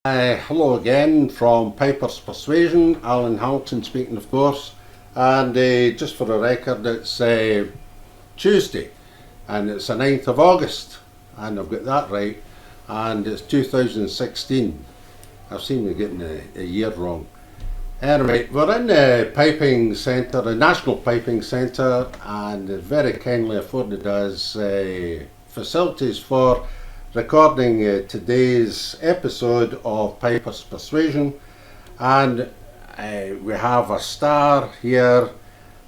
Hello again from Pipers'Persuasion, Alan Hamilton speaking of course, and just for the record it's Tuesday and it's the 9th of August and I've got that right, and it's 2016. I've seen me getting a year wrong. Anyway, we're in the Piping Centre, the National Piping Centre, and very kindly afforded us facilities for recording today's episode of Pipers'Persuasion, and we have a star here,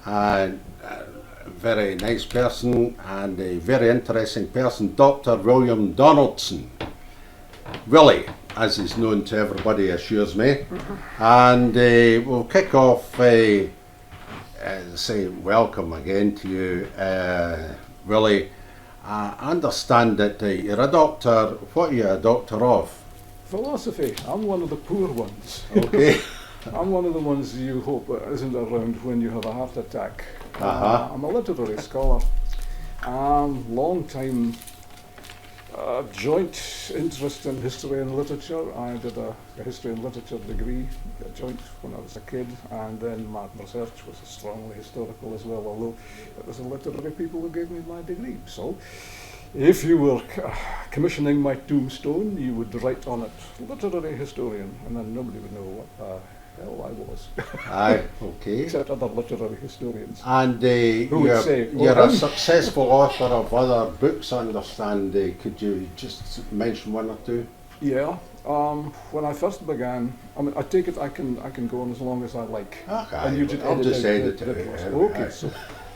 and a very nice person and a very interesting person, Dr. William Donaldson. Willie, as he's known to everybody, assures me. And we'll kick off, say welcome again to you, Willie. I understand that you're a doctor. What are you a doctor of? Philosophy. I'm one of the poor ones. Okay. I'm one of the ones you hope isn't around when you have a heart attack. I'm a literary scholar. Long time joint interest in history and literature. I did a history and literature degree, joint, when I was a kid, and then my research was strongly historical as well, although it was the literary people who gave me my degree. So if you were commissioning my tombstone, you would write on it, literary historian, and then nobody would know what the hell I was. Aye, okay. Except other literary historians. And you're a successful author of other books, I understand. Could you just mention one or two? Yeah. When I first began, I take it I can go on as long as I like. Okay. And you I'll just edit it. Okay, so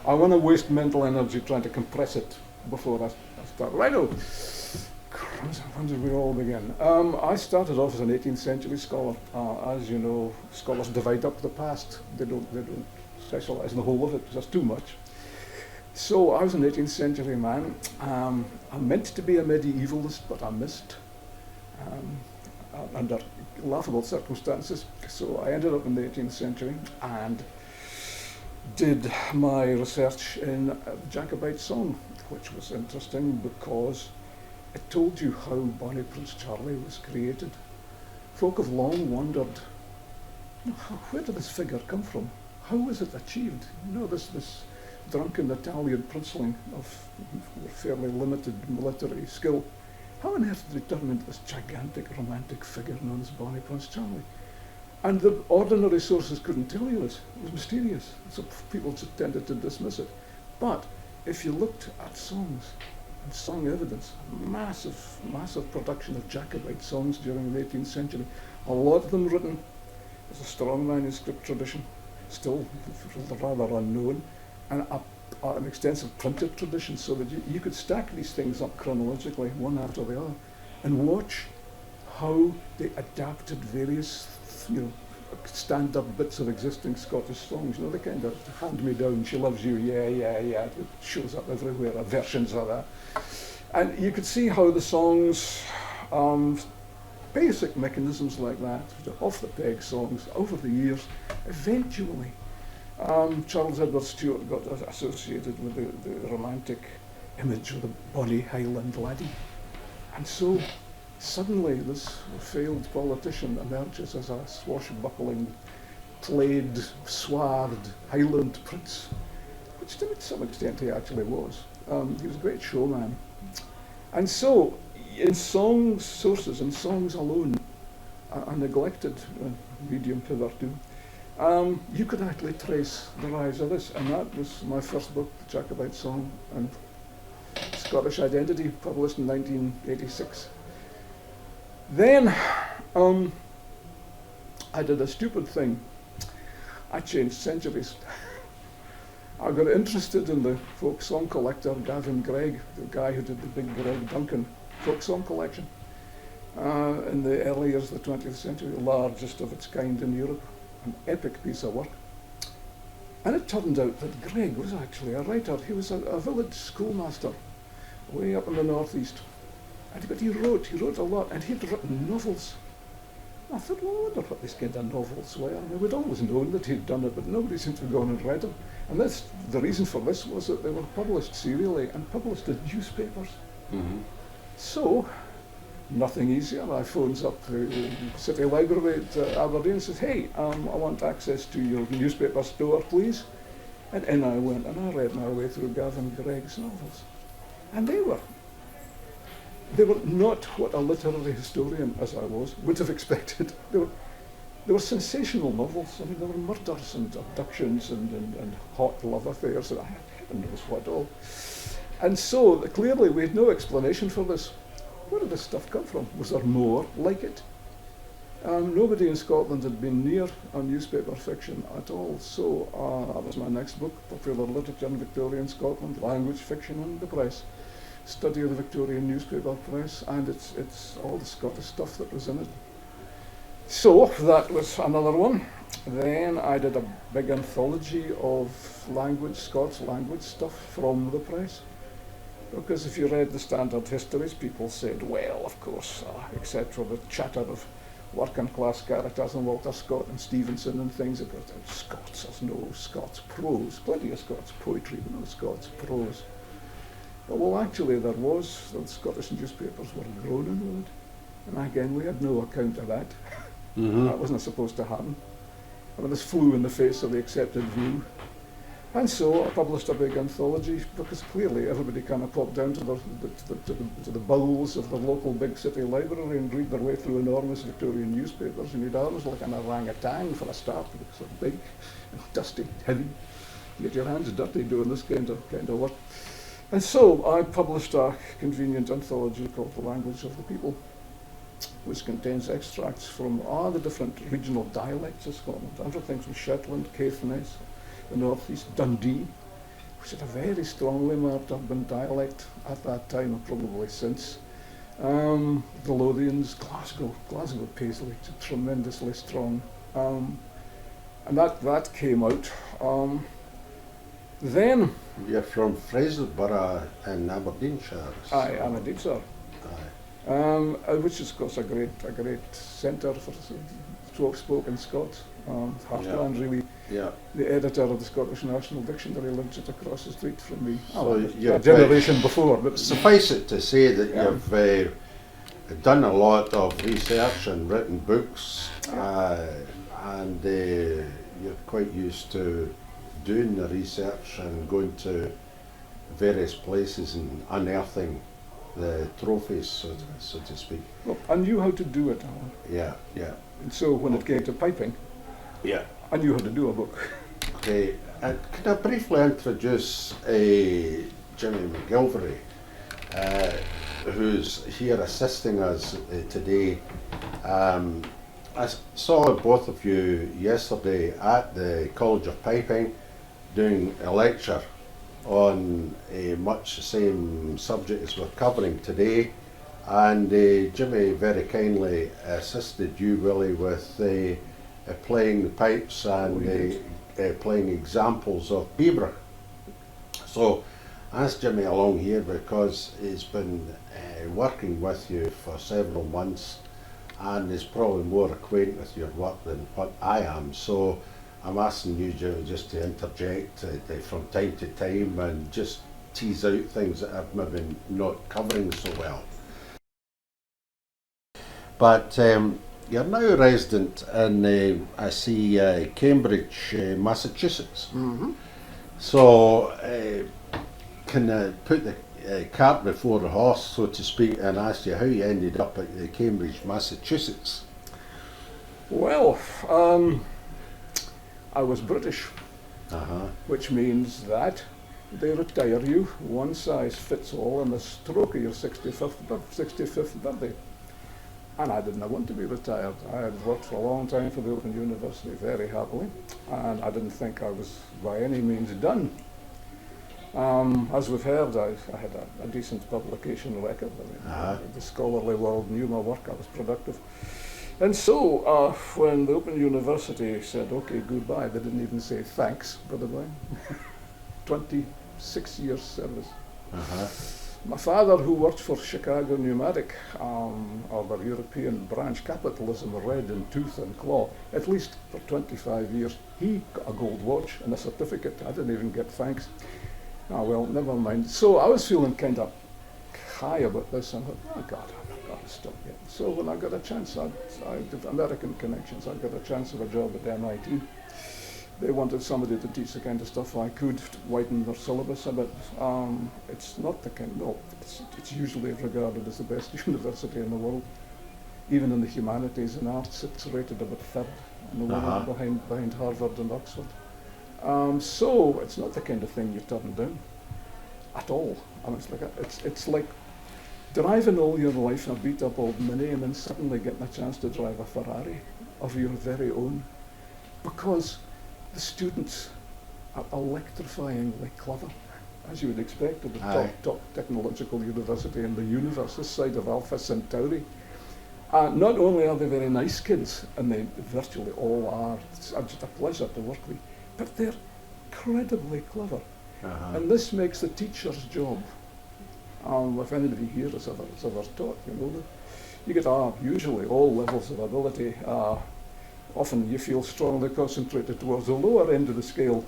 I want to waste mental energy trying to compress it before I start. Righto. When did we all begin? I started off as an 18th century scholar. As you know, scholars divide up the past. They don't specialise in the whole of it, because that's too much. So I was an 18th century man. I meant to be a medievalist, but I missed. Under laughable circumstances. So I ended up in the 18th century and did my research in the Jacobite song, which was interesting because it told you how Bonnie Prince Charlie was created. Folk have long wondered, where did this figure come from? How was it achieved? This drunken Italian princeling of fairly limited military skill. How on earth did he turn into this gigantic romantic figure known as Bonnie Prince Charlie? And the ordinary sources couldn't tell you this. It was mysterious. So people just tended to dismiss it. But if you looked at songs and song evidence, massive production of Jacobite songs during the 18th century, a lot of them written as a strong manuscript tradition, still rather unknown, and an extensive printed tradition, so that you could stack these things up chronologically, one after the other, and watch how they adapted various, stand-up bits of existing Scottish songs. The kind of hand-me-down, She Loves You, yeah, it shows up everywhere, versions of that. And you could see how the songs, basic mechanisms like that, off-the-peg songs, over the years, eventually, Charles Edward Stuart got associated with the romantic image of the bonny Highland laddie. And so suddenly this failed politician emerges as a swashbuckling, plaid, swathed Highland prince, which to some extent he actually was. He was a great showman. And so in songs, sources and songs alone, a neglected medium hitherto, you could actually trace the rise of this, and that was my first book, The Jacobite Song and Scottish Identity, published in 1986. Then I did a stupid thing. I changed centuries. I got interested in the folk song collector Gavin Gregg, the guy who did the big Greg Duncan folk song collection in the early years of the 20th century, the largest of its kind in Europe. An epic piece of work. And it turned out that Greg was actually a writer. He was a village schoolmaster way up in the northeast. But he wrote a lot, and he'd written novels. I thought, well, I wonder what this kind of novels were. We'd always known that he'd done it, but nobody seemed to have gone and read them. And the reason for this was that they were published serially and published in newspapers. Mm-hmm. So nothing easier. I phones up the City Library at Aberdeen and says, hey, I want access to your newspaper store, please. And in I went, and I read my way through Gavin Gregg's novels. And they were not what a literary historian, as I was, would have expected. They were sensational novels. I mean, there were murders and abductions and hot love affairs, and heaven knows what all. And so, clearly, we had no explanation for this. Where did this stuff come from? Was there more like it? Nobody in Scotland had been near a newspaper fiction at all, so that was my next book, Popular Literature in Victorian Scotland, Language, Fiction and the Press. Study of the Victorian newspaper press, and it's all the Scottish stuff that was in it. So that was another one. Then I did a big anthology of Scots language stuff from the press. Because if you read the standard histories, people said, well, of course, except for the chatter of working class characters and Walter Scott and Stevenson and things, about Scots, there's no Scots prose, plenty of Scots poetry, but no Scots prose. But, well, actually there was. The Scottish newspapers were groaning with it. And again, we had no account of that. That wasn't supposed to happen. I mean, this flew in the face of the accepted view. And so I published a big anthology, because clearly everybody kind of popped down to the bowels of the local big city library and read their way through enormous Victorian newspapers. You need arms like an orangutan for a start, because they're big and dusty, heavy. You get your hands dirty doing this kind of work. And so I published a convenient anthology called The Language of the People, which contains extracts from all the different regional dialects of Scotland. Everything from Shetland, Caithness, the North East, Dundee, which had a very strongly marked urban dialect at that time and probably since. The Lothians, Glasgow Paisley, tremendously strong. And that came out. Then... You're from Fraserburgh in Aberdeenshire. I am indeed, sir. Which is, of course, a great centre for soft-spoken Scots. Heartland, really. Yeah. The editor of the Scottish National Dictionary lived just across the street from me. So a generation before. But suffice it to say that you've done a lot of research and written books, and you're quite used to doing the research and going to various places and unearthing the trophies, so to speak. Well, I knew how to do it, Alan. Yeah. And so when it came to piping, I knew how to do a book. Okay, can I briefly introduce Jimmy McGilvery, who's here assisting us today. I saw both of you yesterday at the College of Piping doing a lecture on much the same subject as we're covering today, and Jimmy very kindly assisted you, Willie, with playing the pipes and playing examples of Beaver. So I asked Jimmy along here because he's been working with you for several months and is probably more acquainted with your work than what I am. So I'm asking you, Jimmy, just to interject from time to time and just tease out things that I'm maybe not covering so well. But you're now resident in, I see, Cambridge, Massachusetts. Mm-hmm. So can I put the cart before the horse, so to speak, and ask you how you ended up at Cambridge, Massachusetts? Well, I was British, which means that they retire you, one size fits all, on the stroke of your 65th birthday. And I didn't want to be retired. I had worked for a long time for the Open University, very happily, and I didn't think I was by any means done. As we've heard, I had a decent publication record. I mean, the scholarly world knew my work, I was productive. And so, when the Open University said, okay, goodbye, they didn't even say thanks, by the way. 26 years service. My father, who worked for Chicago Pneumatic, or the European branch capitalism, red in tooth and claw, at least for 25 years, he got a gold watch and a certificate. I didn't even get thanks. Oh, well, never mind. So I was feeling kind of high about this, and I thought, oh God, stop yet. So when I got a chance, I did American connections. I got a chance of a job at MIT. They wanted somebody to teach the kind of stuff I could, to widen their syllabus a bit. It's not the kind, no, it's usually regarded as the best university in the world. Even in the humanities and arts, it's rated about third in the world, behind Harvard and Oxford. So it's not the kind of thing you turn down at all. I mean, it's like driving all your life in a beat up old Mini and then suddenly getting a chance to drive a Ferrari of your very own, because the students are electrifyingly clever, as you would expect at the top technological university in the universe, this side of Alpha Centauri. Not only are they very nice kids, and they virtually all are, it's just a pleasure to work with, but they're incredibly clever. And this makes the teacher's job, if anybody here has ever taught, you know, you get usually all levels of ability. Often you feel strongly concentrated towards the lower end of the scale,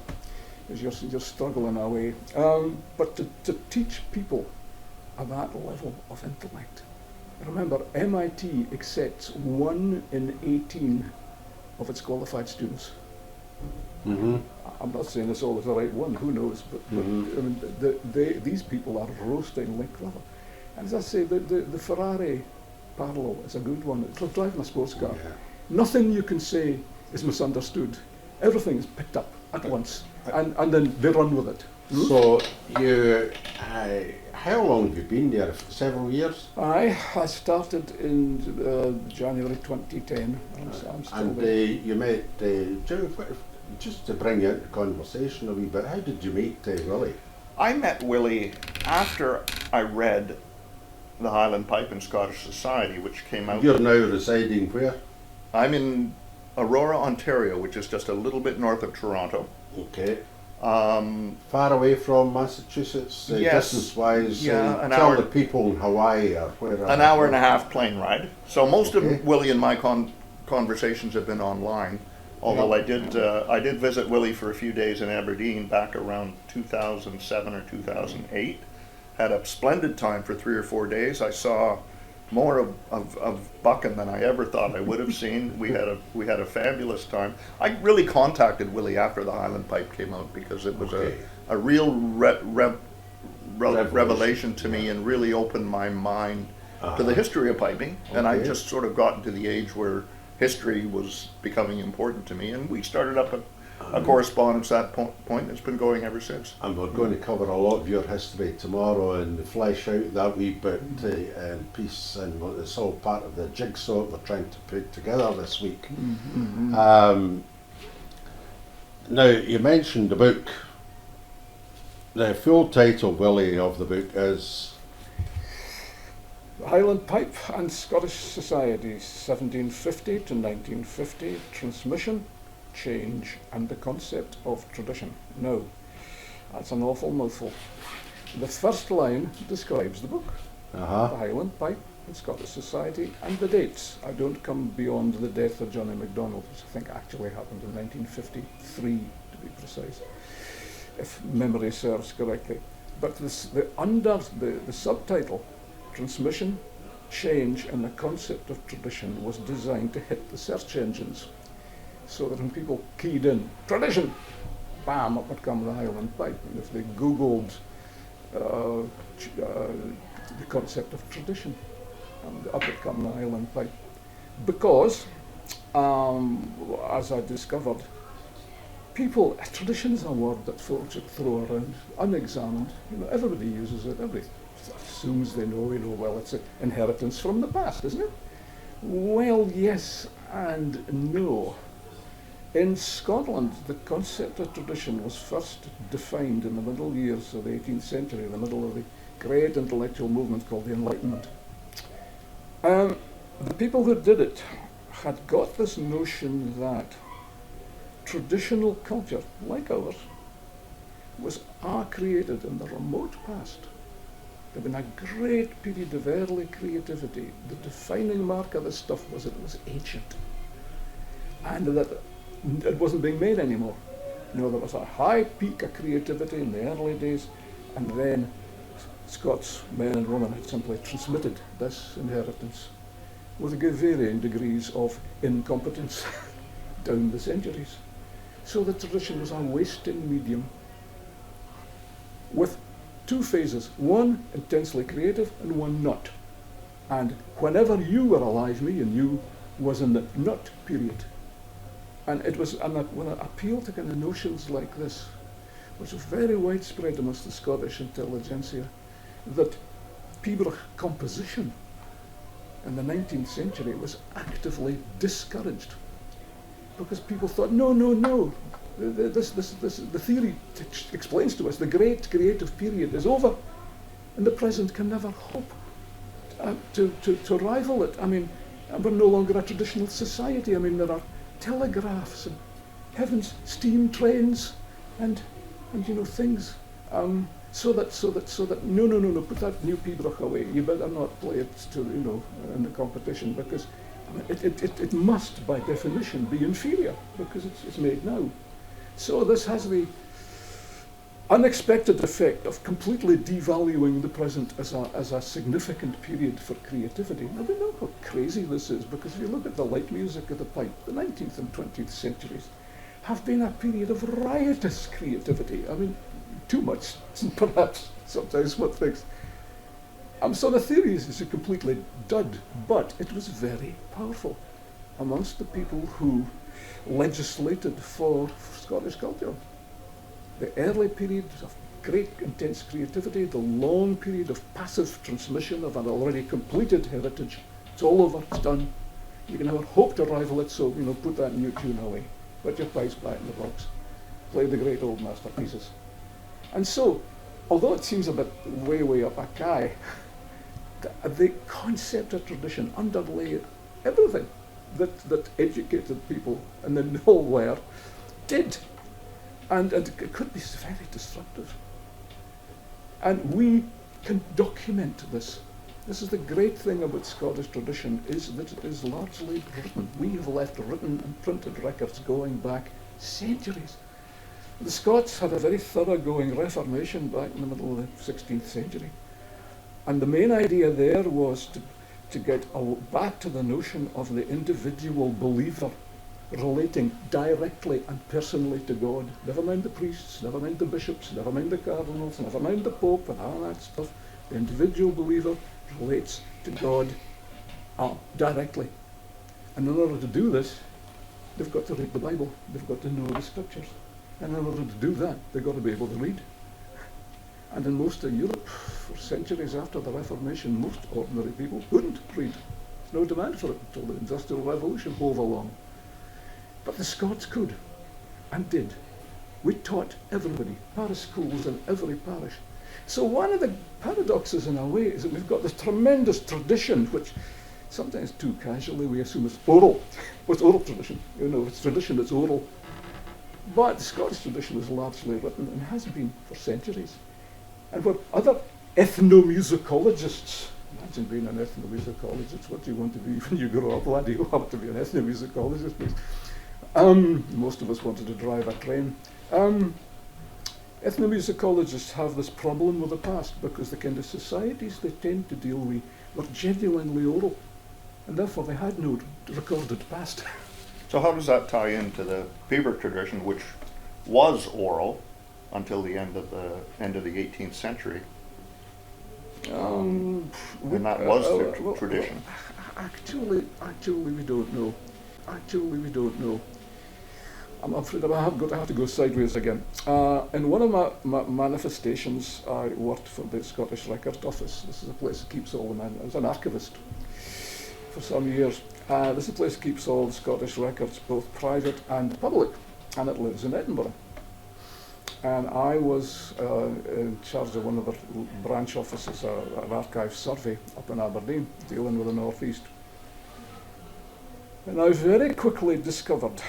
as you're struggling away. But to teach people at that level of intellect. Remember, MIT accepts 1 in 18 of its qualified students. I'm not saying it's always the right one, who knows, but I mean, these people are roastingly clever. And as I say, the Ferrari parallel is a good one. It's like driving a sports car. Nothing you can say is misunderstood. Everything is picked up at once, and then they run with it. So you, how long have you been there? Several years? I started in January 2010. I'm still there. You met, just to bring you into conversation a wee bit, how did you meet Willie? I met Willie after I read the Highland Pipe and Scottish Society, which came out. You're now residing where? I'm in Aurora, Ontario, which is just a little bit north of Toronto. Okay. Far away from Massachusetts, yes, distance-wise. an tell hour, the people in Hawaii or where. An hour and a half plane ride. So most of Willie and my conversations have been online. Although I did visit Willie for a few days in Aberdeen back around 2007 or 2008. Had a splendid time for 3 or 4 days. I saw more of Buchan than I ever thought I would have seen. We had a fabulous time. I really contacted Willie after the Highland Pipe came out because it was a real revelation to me and really opened my mind to the history of piping. And I just sort of got into the age where history was becoming important to me, and we started up a correspondence at that point. It's been going ever since. And we're going to cover a lot of your history tomorrow and flesh out that wee bit in piece, and it's all part of the jigsaw we're trying to put together this week. Now, you mentioned the book. The full title, Willie, of the book is Highland Pipe and Scottish Society, 1750 to 1950, Transmission, Change, and the Concept of Tradition. Now, that's an awful mouthful. The first line describes the book, the Highland Pipe and Scottish Society, and the dates. I don't come beyond the death of Johnny MacDonald, which I think actually happened in 1953, to be precise, if memory serves correctly. But the subtitle, Transmission, Change, and the Concept of Tradition, was designed to hit the search engines, so that when people keyed in tradition, bam, up would come the Highland Pipe. And if they Googled the concept of tradition, up would come the Highland Pipe. Because, as I discovered, tradition is a word that folks would throw around unexamined. You know, everybody uses it. Everybody assumes they know, well, it's an inheritance from the past, isn't it? Well, yes and no. In Scotland, the concept of tradition was first defined in the middle years of the 18th century, in the middle of the great intellectual movement called the Enlightenment. The people who did it had got this notion that traditional culture, like ours, was created in the remote past. There had been a great period of early creativity. The defining mark of this stuff was it was ancient, and that it wasn't being made anymore. You know, there was a high peak of creativity in the early days, and then Scots men and women had simply transmitted this inheritance with varying degrees of incompetence down the centuries. So the tradition was a wasting medium with two phases, one intensely creative and one not. And whenever you were alive, me and you, was in the not period. And it was an appeal to kind of notions like this, which was very widespread amongst the Scottish intelligentsia, that Pibroch composition in the 19th century was actively discouraged. Because people thought, no, the theory explains to us the great creative period is over, and the present can never hope to rival it. I mean, we're no longer a traditional society. I mean, there are telegraphs and heavens, steam trains, and things. So that no, put that new Pibroch away. You better not play it in the competition, because it must, by definition, be inferior, because it's made now. So this has the unexpected effect of completely devaluing the present as a significant period for creativity. Now we know how crazy this is, because if you look at the light music of the pipe, the 19th and 20th centuries have been a period of riotous creativity. I mean, too much, perhaps, sometimes one thinks. So the theory is completely dud, but it was very powerful amongst the people who legislated for Scottish culture. The early period of great intense creativity, the long period of passive transmission of an already completed heritage. It's all over, it's done. You can never hope to rival it, so put that new tune away. Put your pipes back in the box. Play the great old masterpieces. And so, although it seems a bit way up a guy, the concept of tradition underlay everything that educated people in the nowhere did. And it could be very disruptive. And we can document this. This is the great thing about Scottish tradition, is that it is largely written. We have left written and printed records going back centuries. The Scots had a very thoroughgoing Reformation back in the middle of the 16th century. And the main idea there was to get back to the notion of the individual believer relating directly and personally to God. Never mind the priests, never mind the bishops, never mind the cardinals, never mind the Pope and all that stuff. The individual believer relates to God directly. And in order to do this, they've got to read the Bible, they've got to know the scriptures. And in order to do that, they've got to be able to read. And in most of Europe, for centuries after the Reformation, most ordinary people couldn't read. There's no demand for it until the Industrial Revolution hove along. But the Scots could, and did. We taught everybody, parish schools in every parish. So one of the paradoxes in a way is that we've got this tremendous tradition, which sometimes too casually we assume is oral. It's oral tradition. It's tradition that's oral. But the Scottish tradition is largely written and has been for centuries. And what other ethnomusicologists, imagine being an ethnomusicologist, what do you want to be when you grow up, lad? You want to be an ethnomusicologist, please. Most of us wanted to drive a train. Ethnomusicologists have this problem with the past, because the kind of societies they tend to deal with were genuinely oral, and therefore they had no recorded past. So how does that tie into the Pibroch tradition, which was oral until the end of the 18th century? And that was the tradition. Actually, we don't know. We don't know. I'm afraid I have to go sideways again. In one of my manifestations, I worked for the Scottish Record Office. This is a place that keeps all the I was an archivist for some years. This is a place that keeps all the Scottish records, both private and public, and it lives in Edinburgh. And I was in charge of one of the branch offices, an archive survey up in Aberdeen, dealing with the North East. And I very quickly discovered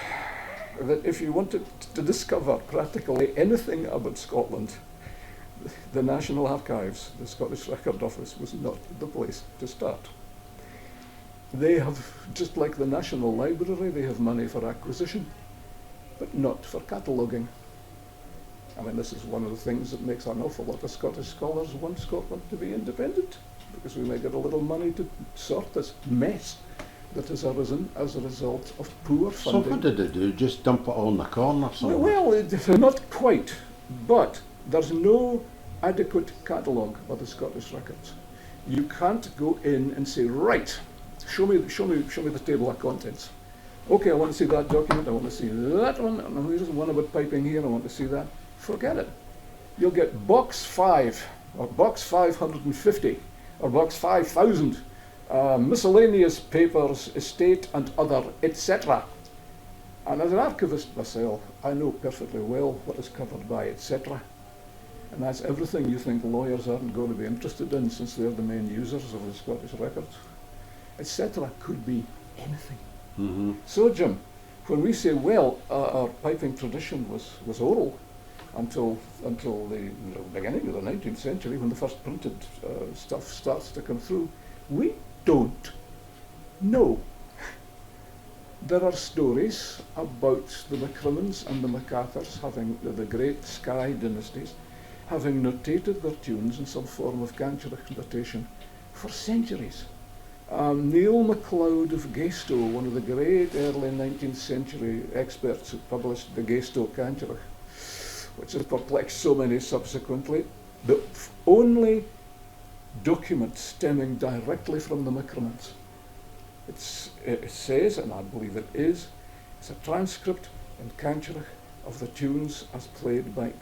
that if you wanted to discover practically anything about Scotland, the National Archives, the Scottish Record Office, was not the place to start. They have, just like the National Library, they have money for acquisition, but not for cataloguing. I mean, this is one of the things that makes an awful lot of Scottish scholars want Scotland to be independent, because we may get a little money to sort this mess that has arisen as a result of poor So funding. what did they do? Just dump it all in the corner somewhere? Well, not quite, but there's no adequate catalogue of the Scottish records. You can't go in and say, right, show me the table of contents. Okay, I want to see that document, I want to see that one, and here's one about piping here, I want to see that. Forget it. You'll get box 5, or box 550, or box 5,000, miscellaneous papers, estate and other, etc. And as an archivist myself, I know perfectly well what is covered by etc. And that's everything you think lawyers aren't going to be interested in, since they're the main users of the Scottish records. Etc. could be anything. Mm-hmm. So, Jim, when we say, well, our piping tradition was oral until the beginning of the 19th century, when the first printed stuff starts to come through, we don't know. There are stories about the MacCrimmons and the MacArthurs, having the great Skye dynasties, having notated their tunes in some form of Gancherich notation for centuries. Neil MacLeod of Gaistow, one of the great early 19th century experts who published the Gaistow Gancherich, which has perplexed so many subsequently, the only document stemming directly from the MacCrimmons. It says, and I believe it is, it's a transcript in Gancherich of the tunes as played by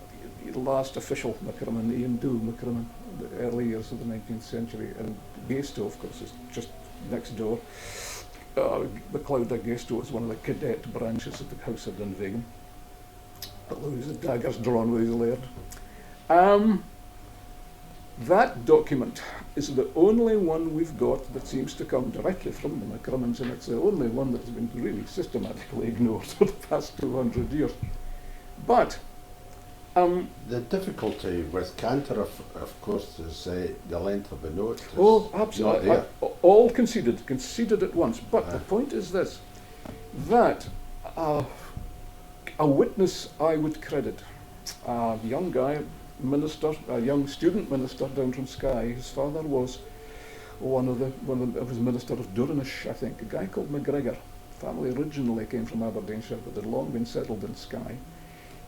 the last official MacCrimmon, Ian Dhu MacCrimmon, in the early years of the 19th century. And Gaistow, of course, is just next door. MacLeod of Gaistow is one of the cadet branches of the House of Dunvegan, although his dagger's drawn with his laird. That document is the only one we've got that seems to come directly from the MacCrimmons, and it's the only one that's been really systematically ignored for the past 200 years. But the difficulty with Cantor, of course, is the length of the note. Oh, absolutely. Not there. All conceded at once. But the point is this, that a witness I would credit, a young guy, minister, a young student minister down from Skye. His father was was minister of Durnish, I think, a guy called MacGregor. Family originally came from Aberdeenshire, but had long been settled in Skye.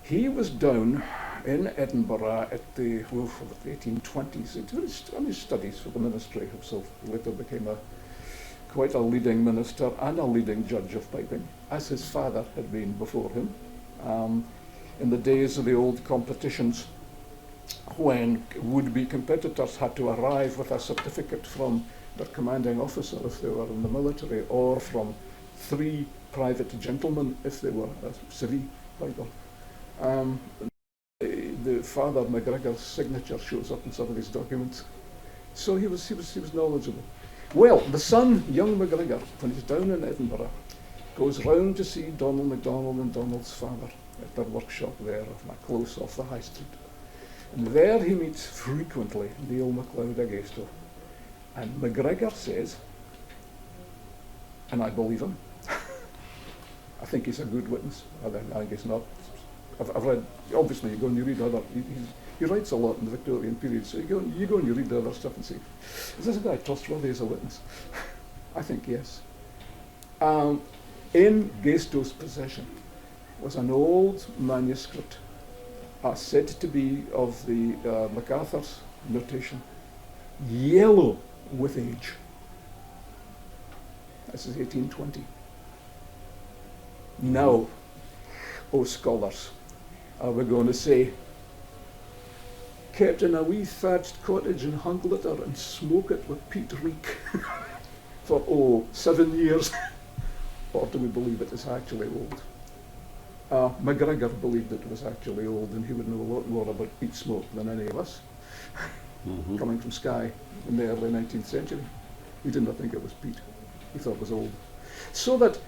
He was down in Edinburgh at the 1820s, on his studies for the ministry himself. He later became quite a leading minister and a leading judge of piping, as his father had been before him. In the days of the old competitions, when would-be competitors had to arrive with a certificate from their commanding officer if they were in the military, or from 3 private gentlemen if they were a civil piper. The father MacGregor's signature shows up in some of these documents, so he was knowledgeable. Well, the son, young MacGregor, when he's down in Edinburgh, goes round to see Donald MacDonald and Donald's father at their workshop there, close off the High Street. And there he meets frequently Neil MacLeod of Gaistow. And MacGregor says, and I believe him, I think he's a good witness. I think he's not. I've read, obviously you go and you read other, he writes a lot in the Victorian period, so you go and you read the other stuff and see, is this a guy trustworthy as a witness? I think yes. In Gaistow's possession was an old manuscript said to be of the MacArthur's notation, yellow with age. This is 1820. Now, oh scholars, are we going to say, kept in a wee thatched cottage in Hunglitter and smoke it with peat reek for 7 years? Or do we believe it is actually old? MacGregor believed it was actually old, and he would know a lot more about peat smoke than any of us, coming from Skye in the early 19th century. He did not think it was peat. He thought it was old. So that,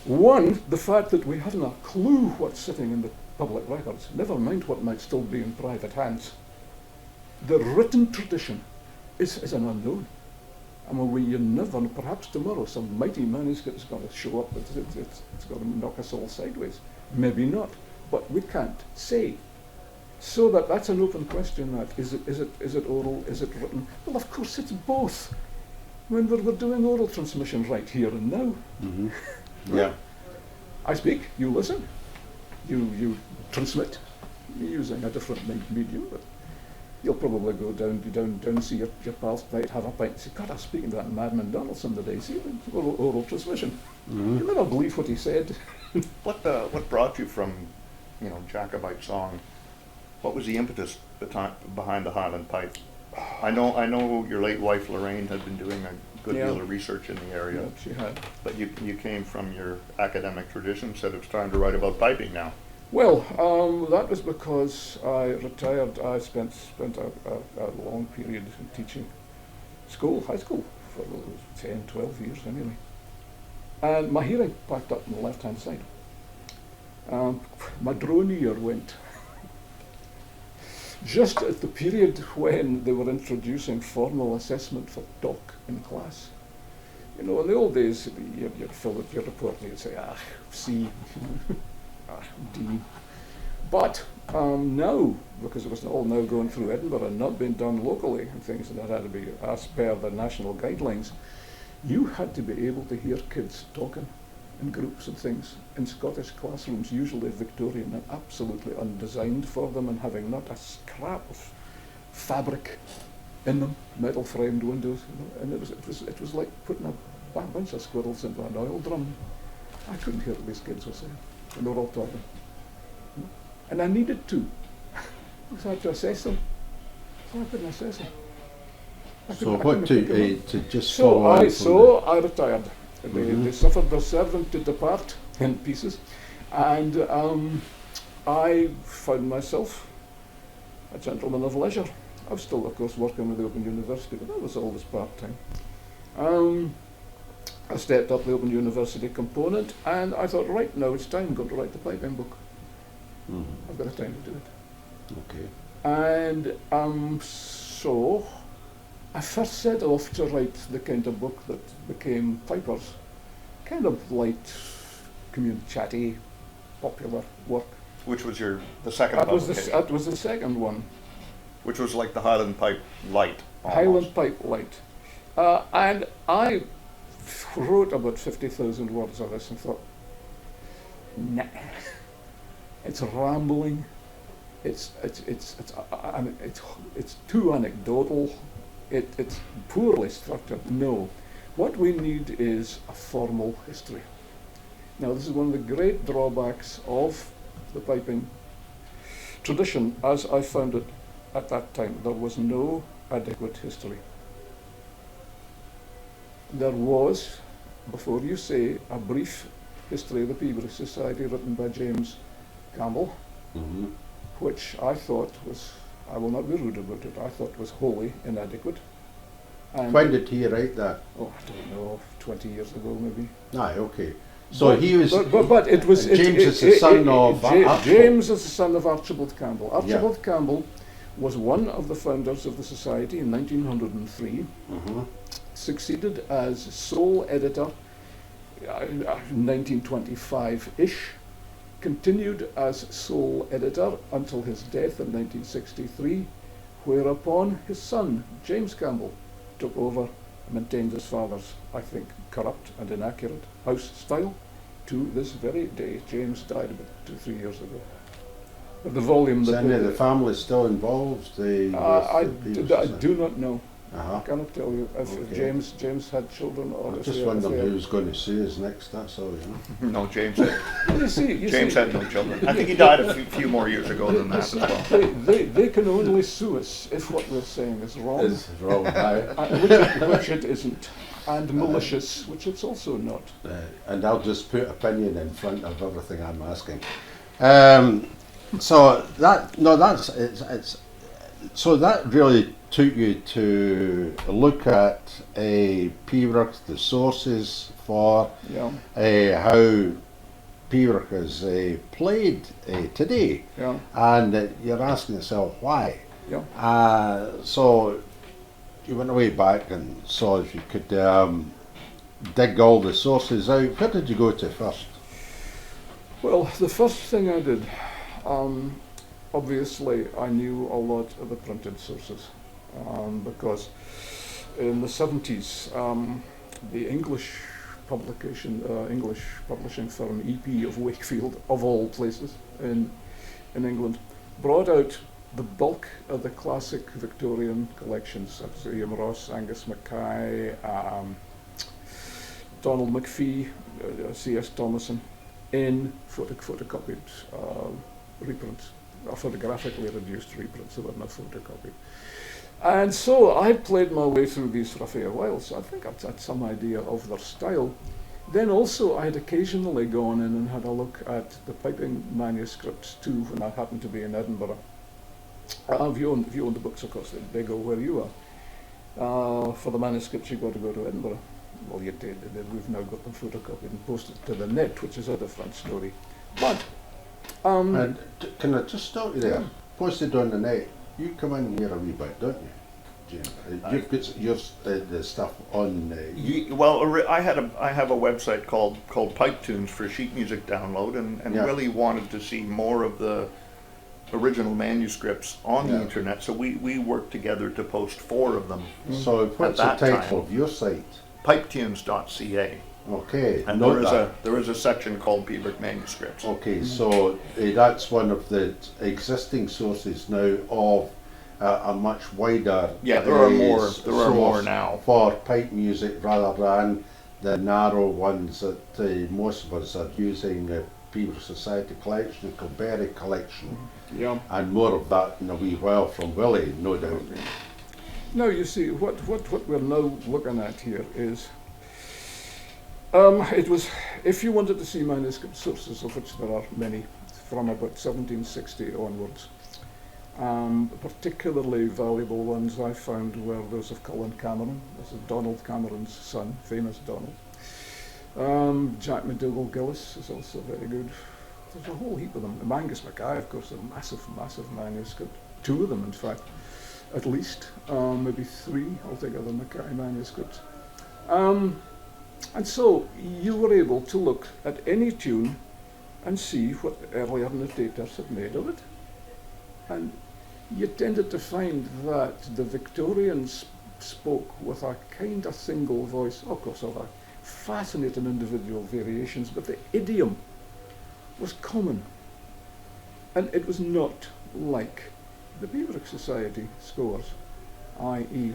one, the fact that we haven't a clue what's sitting in the public records, never mind what might still be in private hands, the written tradition is an unknown. I mean, you never, perhaps tomorrow some mighty manuscript is going to show up, it's going to knock us all sideways. Maybe not, but we can't say. So that's an open question. That is it oral? Is it written? Well, of course, it's both. When we're doing oral transmission right here and now. Mm-hmm. Yeah. I speak, you listen, you transmit using a different medium, but you'll probably go down and see your pals tonight, have a pint and say, God, I was speaking to that madman Donaldson today, see, oral transmission. Mm-hmm. You'll never believe what he said. What brought you from, Jacobite song? What was the impetus behind the Highland pipe? I know your late wife Lorraine had been doing a good deal of research in the area. Yeah, she had. But you came from your academic tradition, said it was time to write about piping now. Well, that was because I retired. I spent a long period in teaching high school, for 10, 12 years anyway. And my hearing packed up on the left-hand side. My drone ear went. Just at the period when they were introducing formal assessment for doc in class. In the old days, you'd fill out your report and you'd say, C, D. But now, because it was all now going through Edinburgh and not being done locally and things, and that had to be as per the national guidelines, you had to be able to hear kids talking in groups and things in Scottish classrooms, usually Victorian and absolutely undesigned for them, and having not a scrap of fabric in them, metal framed windows, and it was like putting a bunch of squirrels into an oil drum. I couldn't hear what these kids were saying, and they were all talking. And I needed to. I had to assess them. So I couldn't assess them. So what to just so follow on from I retired. Mm-hmm. They suffered their servant to depart in pieces, and I found myself a gentleman of leisure. I was still, of course, working with the Open University, but that was always part-time. I stepped up the Open University component, and I thought, right, now it's time, I'm going to write the piping book. Mm-hmm. I've got the time to do it. Okay. And so I first set off to write the kind of book that became Pipers, kind of light, chatty, popular work. Which was the second That publication? that was the second one. Which was like the Highland pipe light. Almost. Highland Pipe Light. And I wrote about 50,000 words of this and thought, nah, it's rambling, it's too anecdotal, it's poorly structured. No, what we need is a formal history. Now, this is one of the great drawbacks of the piping tradition as I found it at that time. There was no adequate history. There was, before you say, a brief history of the Pipers'Persuasion Society written by James Campbell, Mm-hmm. which I thought was, I will not be rude about it, I thought was wholly inadequate. And When did he write that? oh, I don't know, 20 years ago maybe. Aye, okay. So he was. But it was. James is the son of Archibald. James is the son of Archibald Campbell. Archibald Campbell was one of the founders of the society in 1903. Mm-hmm. Succeeded as sole editor 1925-ish. Continued as sole editor until his death in 1963, whereupon his son, James Campbell, took over and maintained his father's, I think, corrupt and inaccurate house style to this very day. James died about 2-3 years ago. But the volume Is that any of the family still involved? I do not know. Uh-huh. I cannot tell you if Okay. James had children or I if just they- wondered if who they- was going to say his next, that's all, No, James had, You see, James had no children. I think he died a few more years ago than that as well. They can only sue us if what we're saying is wrong, Is wrong, aye. which it isn't, and malicious, which it's also not. And I'll just put opinion in front of everything I'm asking. So that really took you to look at Pibroch, the sources for Yeah, how Pibroch is played today, yeah, and you're asking yourself why. yeah. So you went way back and saw if you could dig all the sources out. Where did you go to first? Well, the first thing I did, obviously I knew a lot of the printed sources, because in the 70s, the English publishing firm EP of Wakefield, of all places in England, brought out the bulk of the classic Victorian collections. That's Ian Ross, Angus Mackay, Donald McPhee, C.S. Thomason, in photocopied reprints, or photographically reduced reprints. They were not photocopied. And so I played my way through these for a fair while, so I think I've had some idea of their style. Then also I had occasionally gone in and had a look at the piping manuscripts too, when I happened to be in Edinburgh. If you own the books, of course, they go where you are. For the manuscripts, you've got to go to Edinburgh. Well, you did, and then we've now got them photocopied and posted to the net, which is a different story. But and can I just stop you there? Yeah. Posted on the net. You come in here a wee bit, don't you, Jim? You've got the stuff on. I have a website called Pipe Tunes for sheet music download, and Yeah. Willie wanted to see more of the original manuscripts on the internet, so we worked together to post 4 of them. So what's the that title time. of your site? Pipetunes.ca. Okay. And note there is a section called Piebert Manuscripts. Okay, so that's one of the existing sources now of a much wider. Yeah, there are more source now. For pipe music rather than the narrow ones that most of us are using. The Piebert Society collection, the Colberry collection, yeah. and more of that in a wee while from Willie, no doubt. Now you see, what we're now looking at here is, it was, if you wanted to see manuscript sources, of which there are many, from about 1760 onwards, particularly valuable ones I found were those of Colin Cameron. This is Donald Cameron's son, famous Donald. Jack McDougall Gillis is also very good. There's a whole heap of them. Angus Mackay, of course, a massive manuscript. 2 of them, in fact, at least. Maybe 3 altogether Mackay manuscripts. And so you were able to look at any tune and see what earlier notators had made of it. And you tended to find that the Victorians spoke with a kind of single voice, of course, of a fascinating individual variations, but the idiom was common. And it was not like the Piebert Society scores, i.e.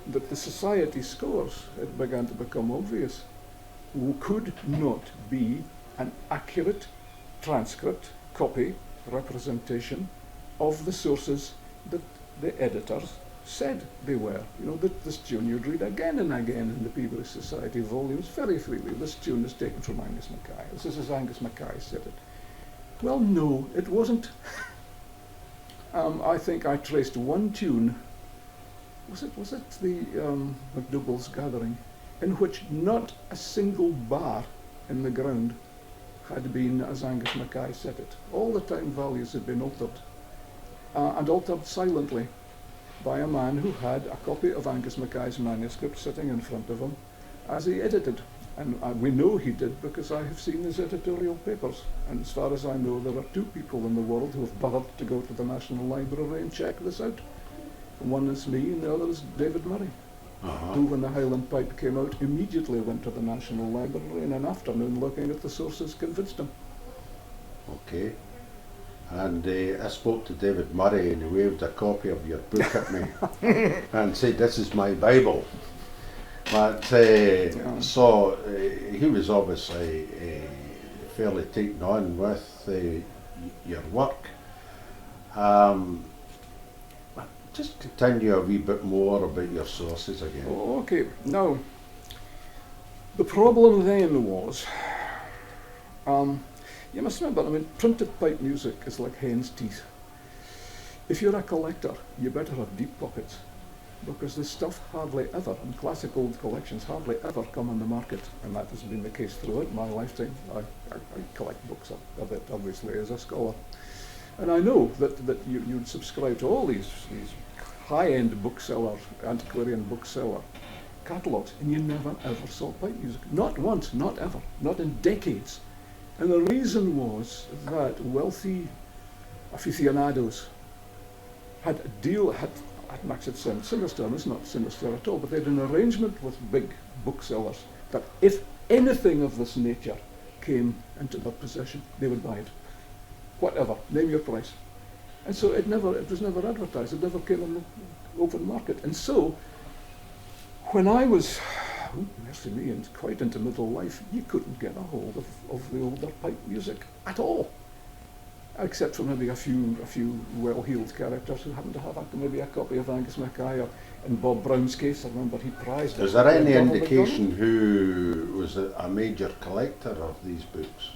that the Society scores, it began to become obvious, could not be an accurate transcript, copy, representation of the sources that the editors said they were. You know, that this tune you'd read again and again in the Piebert Society volumes very freely. This tune is taken from Angus Mackay. This is as Angus Mackay said it. Well, no, it wasn't. I think I traced one tune. Was it the McDougall's Gathering, in which not a single bar in the ground had been as Angus Mackay said it. All the time values had been altered, and altered silently, by a man who had a copy of Angus Mackay's manuscript sitting in front of him as he edited. And we know he did because I have seen his editorial papers. And as far as I know, there are 2 people in the world who have bothered to go to the National Library and check this out. One is me and the other is David Murray, who, when the Highland pipe came out, immediately went to the National Library and in an afternoon looking at the sources convinced him. Okay. And I spoke to David Murray and he waved a copy of your book at me and said, "This is my Bible." But so he was obviously fairly taken on with your work. Just continue a wee bit more about your sources again. Oh, okay, now, the problem then was, you must remember, I mean, printed pipe music is like hen's teeth. If you're a collector, you better have deep pockets, because this stuff hardly ever, and classic old collections hardly ever come on the market, and that has been the case throughout my lifetime. I collect books a bit, obviously, as a scholar. And I know that you'd subscribe to all these high-end bookseller, antiquarian bookseller catalogues, and you never ever saw pipe music. Not once, not ever, not in decades. And the reason was that wealthy aficionados had a deal, had makes it sound sinister, and it's not sinister at all, but they had an arrangement with big booksellers that if anything of this nature came into their possession, they would buy it. Whatever, name your price. And so it was never advertised, it never came on the open market. And so, when I was, mercy me, and quite into middle life, you couldn't get a hold of the older pipe music at all. Except for maybe a few well-heeled characters who happened to have maybe a copy of Angus Mackay, or in Bob Brown's case, I remember he prized it. Is there any indication who was a major collector of these books?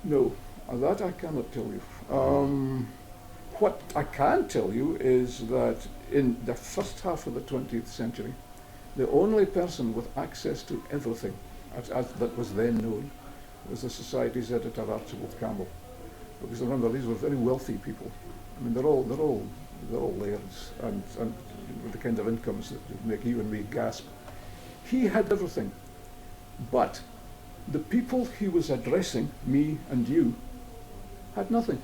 No, that I cannot tell you. What I can tell you is that in the first half of the 20th century, the only person with access to everything, as that was then known, was the Society's editor, Archibald Campbell. Because remember, these were very wealthy people. I mean, they're all lairds, and with the kind of incomes that would make you and me gasp. He had everything, but the people he was addressing, me and you, had nothing.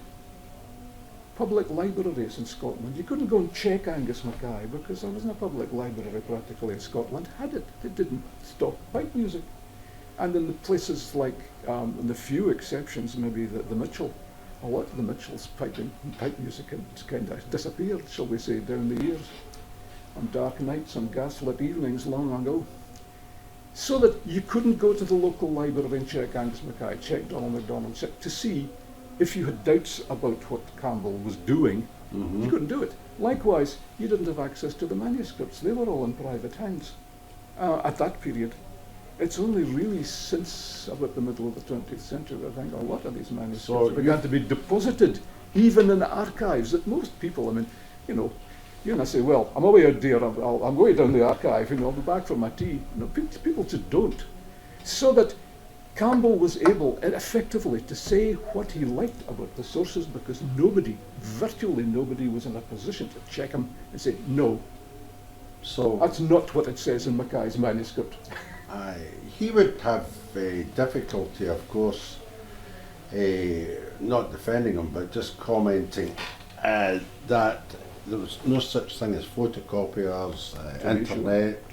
Public libraries in Scotland, you couldn't go and check Angus Mackay because there wasn't a public library practically in Scotland. Had it, they didn't stock pipe music. And in the places like, in the few exceptions, maybe the Mitchell, a lot of the Mitchell's pipe music had kind of disappeared, shall we say, down the years, on dark nights, on gaslit evenings long ago. So that you couldn't go to the local library and check Angus Mackay, check Donald MacDonald, check to see if you had doubts about what Campbell was doing. You couldn't do it. Likewise, you didn't have access to the manuscripts. They were all in private hands at that period. It's only really since about the middle of the 20th century that I think a lot of these manuscripts began to be deposited, even in archives, that most people, I mean, you and I say, well, I'm away out there, I'm going down the archive, I'll be back for my tea. People just don't. So that Campbell was able, effectively, to say what he liked about the sources because virtually nobody was in a position to check him and say, no, so that's not what it says in Mackay's manuscript. He would have difficulty, of course, not defending him, but just commenting that there was no such thing as photocopiers, internet,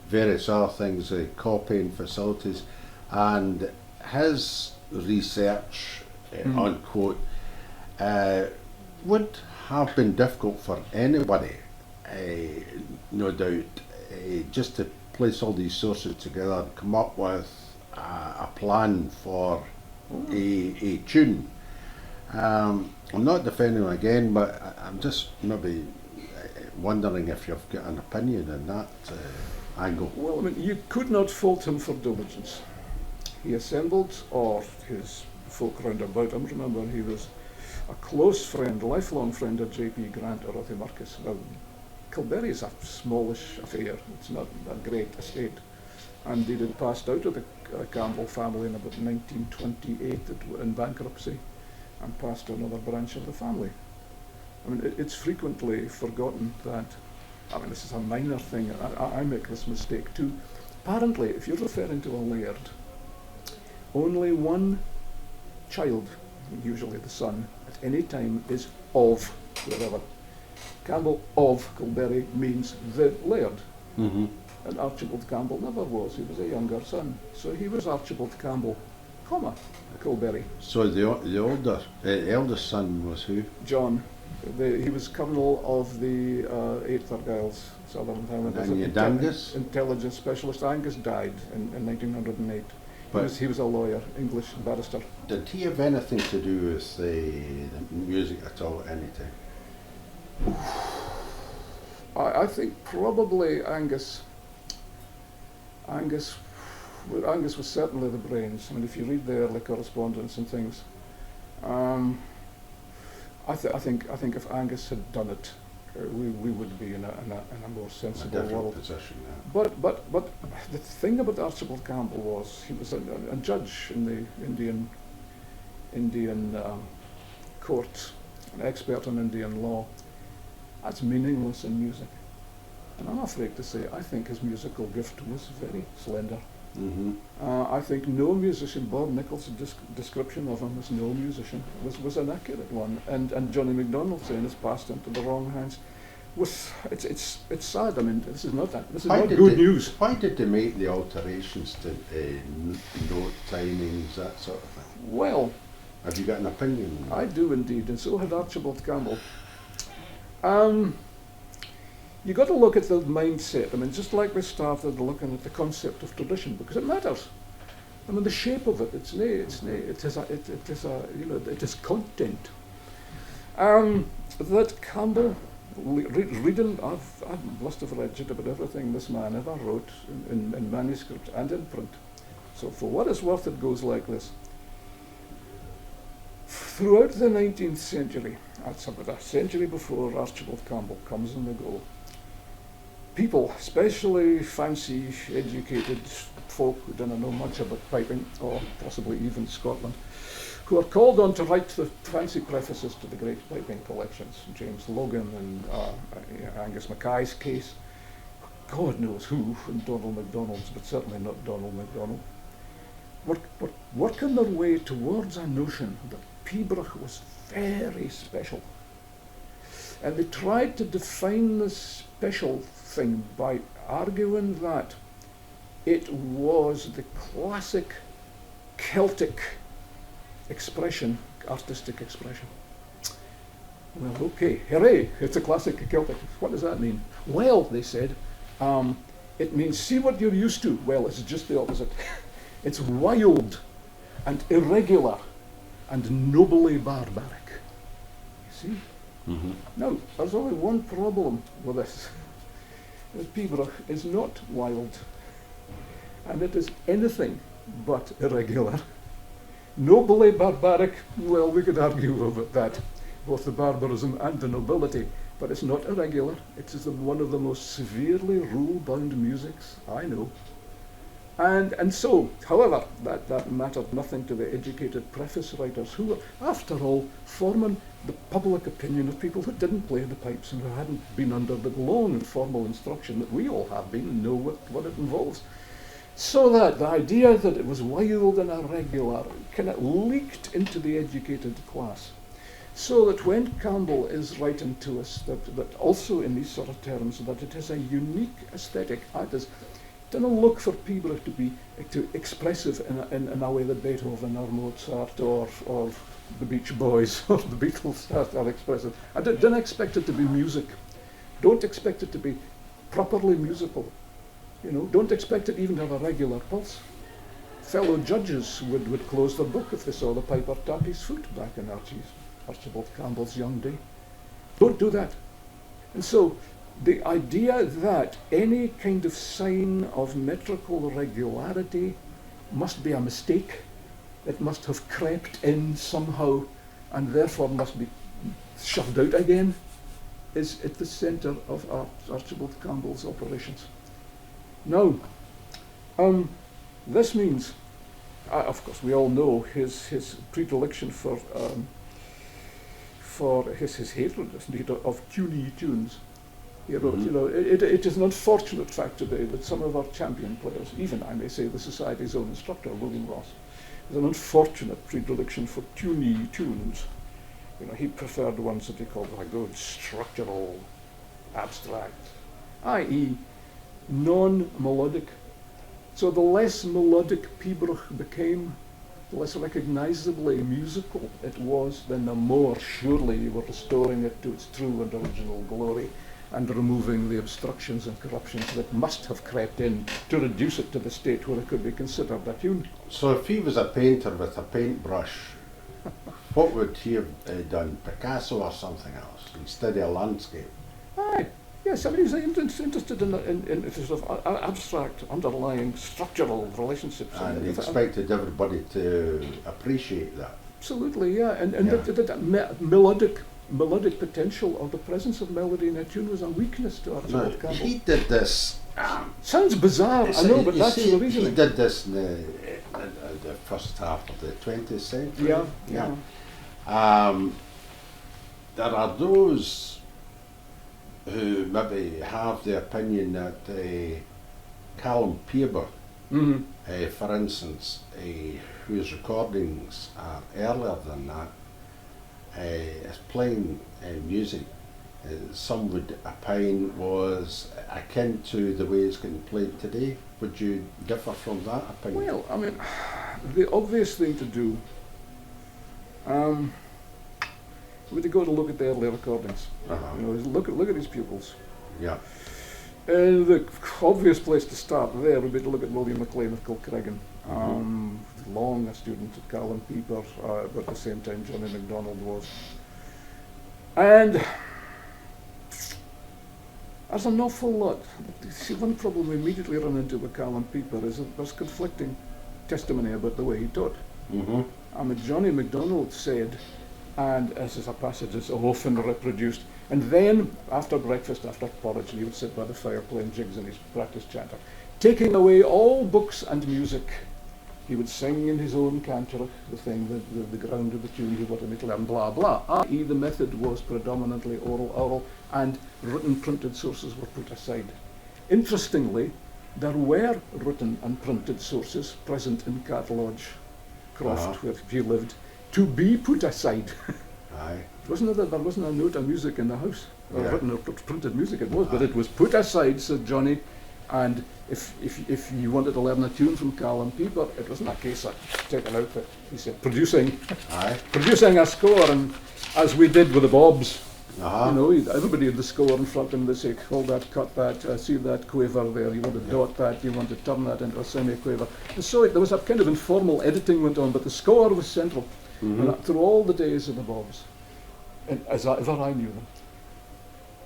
various other things, copying facilities, and his research, unquote, would have been difficult for anybody, no doubt, just to place all these sources together and come up with a plan for a tune. I'm not defending him again, but I'm just maybe wondering if you've got an opinion on that angle. Well, I mean, you could not fault him for diligence. He assembled, or his folk round about him, remember he was a close friend, lifelong friend of J.P. Grant or Rothy Marcus. Now, Kilberry is a smallish affair, it's not a great estate. And it had passed out of the Campbell family in about 1928 in bankruptcy and passed to another branch of the family. I mean, it's frequently forgotten that, I mean, this is a minor thing, I make this mistake too. Apparently, if you're referring to a laird, only one child, usually the son, at any time is of wherever. Campbell of Kilberry means the laird. And Archibald Campbell never was. He was a younger son. So he was Archibald Campbell, Kilberry. So the eldest son was who? John. He was colonel of the 8th Argyll's Southern Highland. And Angus? Intelligence specialist. Angus died in 1908. He was a lawyer, English barrister. Did he have anything to do with the music at all at any time? I think probably Angus was certainly the brains. I mean, if you read the early correspondence and things, I think if Angus had done it, we would be in a more sensible world. Position, yeah. But the thing about Archibald Campbell was he was a judge in the Indian courts, an expert on Indian law. That's meaningless in music. And I'm afraid to say, I think his musical gift was very slender. I think no musician, Bob Nichols' description of him as no musician was an accurate one, and Johnny MacDonald saying it's passed into the wrong hands. It's sad. I mean, this is not good news. Why did they make the alterations to note timings, that sort of thing? Well, have you got an opinion? I do indeed, and so had Archibald Campbell. You got to look at the mindset. I mean, just like we started looking at the concept of tradition, because it matters. I mean, the shape of it, it is content. That Campbell, reading, I must have read just about everything this man ever wrote in manuscript and in print. So for what it's worth, it goes like this. Throughout the 19th century, that's about a century before Archibald Campbell comes on the go, people, especially fancy, educated folk who don't know much about piping, or possibly even Scotland, who are called on to write the fancy prefaces to the great piping collections, James Logan and Angus Mackay's case, God knows who, and Donald MacDonald's, but certainly not Donald MacDonald, were working their way towards a notion that Pibroch was very special. And they tried to define the special thing by arguing that it was the classic Celtic expression, artistic expression. Well, okay, hooray, it's a classic Celtic. What does that mean? Well, they said, it means see what you're used to. Well, it's just the opposite. It's wild and irregular and nobly barbaric. You see? Now, there's only one problem with this. Pibroch is not wild, and it is anything but irregular. Nobly barbaric, well, we could argue about that, both the barbarism and the nobility, but it's not irregular. It is one of the most severely rule-bound musics I know. And so, however, that mattered nothing to the educated preface writers who were, after all, forming the public opinion of people who didn't play the pipes and who hadn't been under the long and formal instruction that we all have been and know what it involves. So that the idea that it was wild and irregular kind of leaked into the educated class. So that when Campbell is writing to us that also in these sort of terms, that it is a unique aesthetic, that is, don't look for Pibroch to be expressive in a way that Beethoven or Mozart or the Beach Boys or the Beatles are expressive. I don't expect it to be music. Don't expect it to be properly musical. You know, don't expect it even to have a regular pulse. Fellow judges would close their book if they saw the piper tap his foot back in Archibald Campbell's young day. Don't do that. And so the idea that any kind of sign of metrical regularity must be a mistake, it must have crept in somehow and therefore must be shoved out again, is at the centre of Archibald Campbell's operations. Now, this means, of course, we all know his predilection for his hatred of tuney tunes. He wrote, you know, it is an unfortunate fact today that some of our champion players, even I may say the Society's own instructor, William Ross, has an unfortunate predilection for tuney tunes. You know, he preferred ones that he called a good structural, abstract, i.e. non-melodic. So the less melodic Pibroch became, the less recognisably musical it was, then the more surely you were restoring it to its true and original glory and removing the obstructions and corruptions that must have crept in to reduce it to the state where it could be considered a tune. So if he was a painter with a paintbrush, what would he have done? Picasso or something else instead of a landscape? Aye. Yes, I mean, he's interested in sort of abstract, underlying, structural relationships. And he expected everybody to appreciate that. Absolutely, yeah. And Yeah. that melodic potential or the presence of melody in a tune was a weakness to Archibald Campbell. He did this. Sounds bizarre, I know, but that's the reason. He did this in the first half of the 20th century. Yeah. There are those who maybe have the opinion that Callum Pieber For instance, whose recordings are earlier than that, is playing music. Some would opine was akin to the way it's getting played today. Would you differ from that opinion? Well, I mean, the obvious thing to do would be to go to look at the early recordings. You know, look at his pupils. Yeah. And the obvious place to start there would be to look at William MacLean of Kilcreggan. Long a student at Callan Piper, but at the same time Johnny MacDonald was. And there's an awful lot. See, one problem we immediately run into with Callan Piper is that there's conflicting testimony about the way he taught. I mean, Johnny MacDonald said, and this is a passage that's often reproduced, and then after breakfast, after porridge, he would sit by the fire playing jigs in his practice chanter. Taking away all books and music, he would sing in his own cantor, the thing, the ground of the tune he wanted me to learn, blah, blah. I.e. the method was predominantly oral, and written printed sources were put aside. Interestingly, there were written and printed sources present in Cartlodge Croft, where he lived, to be put aside. Aye. There wasn't a note of music in the house, or written or printed music it was, but it was put aside, said Johnny, and if you wanted to learn a tune from Callan Piper, it wasn't a case of taking out it. He said, producing a score, and as we did with the Bobs, you know, everybody had the score in front of him. They say, hold that, cut that, see that quaver there, you want to dot that, you want to turn that into a semi-quaver. And so there was a kind of informal editing went on, but the score was central. And through all the days of the Bobs, and as ever I knew them.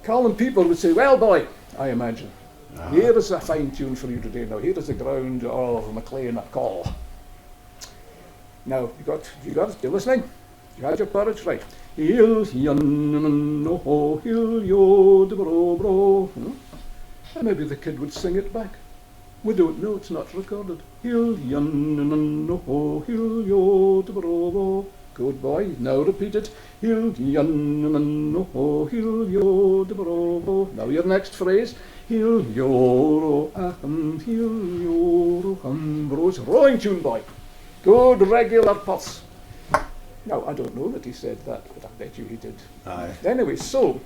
Callan Piper would say, well boy, I imagine, here is a fine tune for you today. Now here is the ground of MacLean a call. Now you're listening? You had your porridge right. Hill yon no ho hill yo de bro bro. And maybe the kid would sing it back. We don't know, it's not recorded. Hill yon no ho hill yo de bro bro. Good boy, now repeat it. Hill yon no ho hill yo de bro bro. Now your next phrase. Hill yo ro hill yo ro bro. It's a rowing tune, boy. Good regular pulse. Now, I don't know that he said that, but I bet you he did. Anyway, so,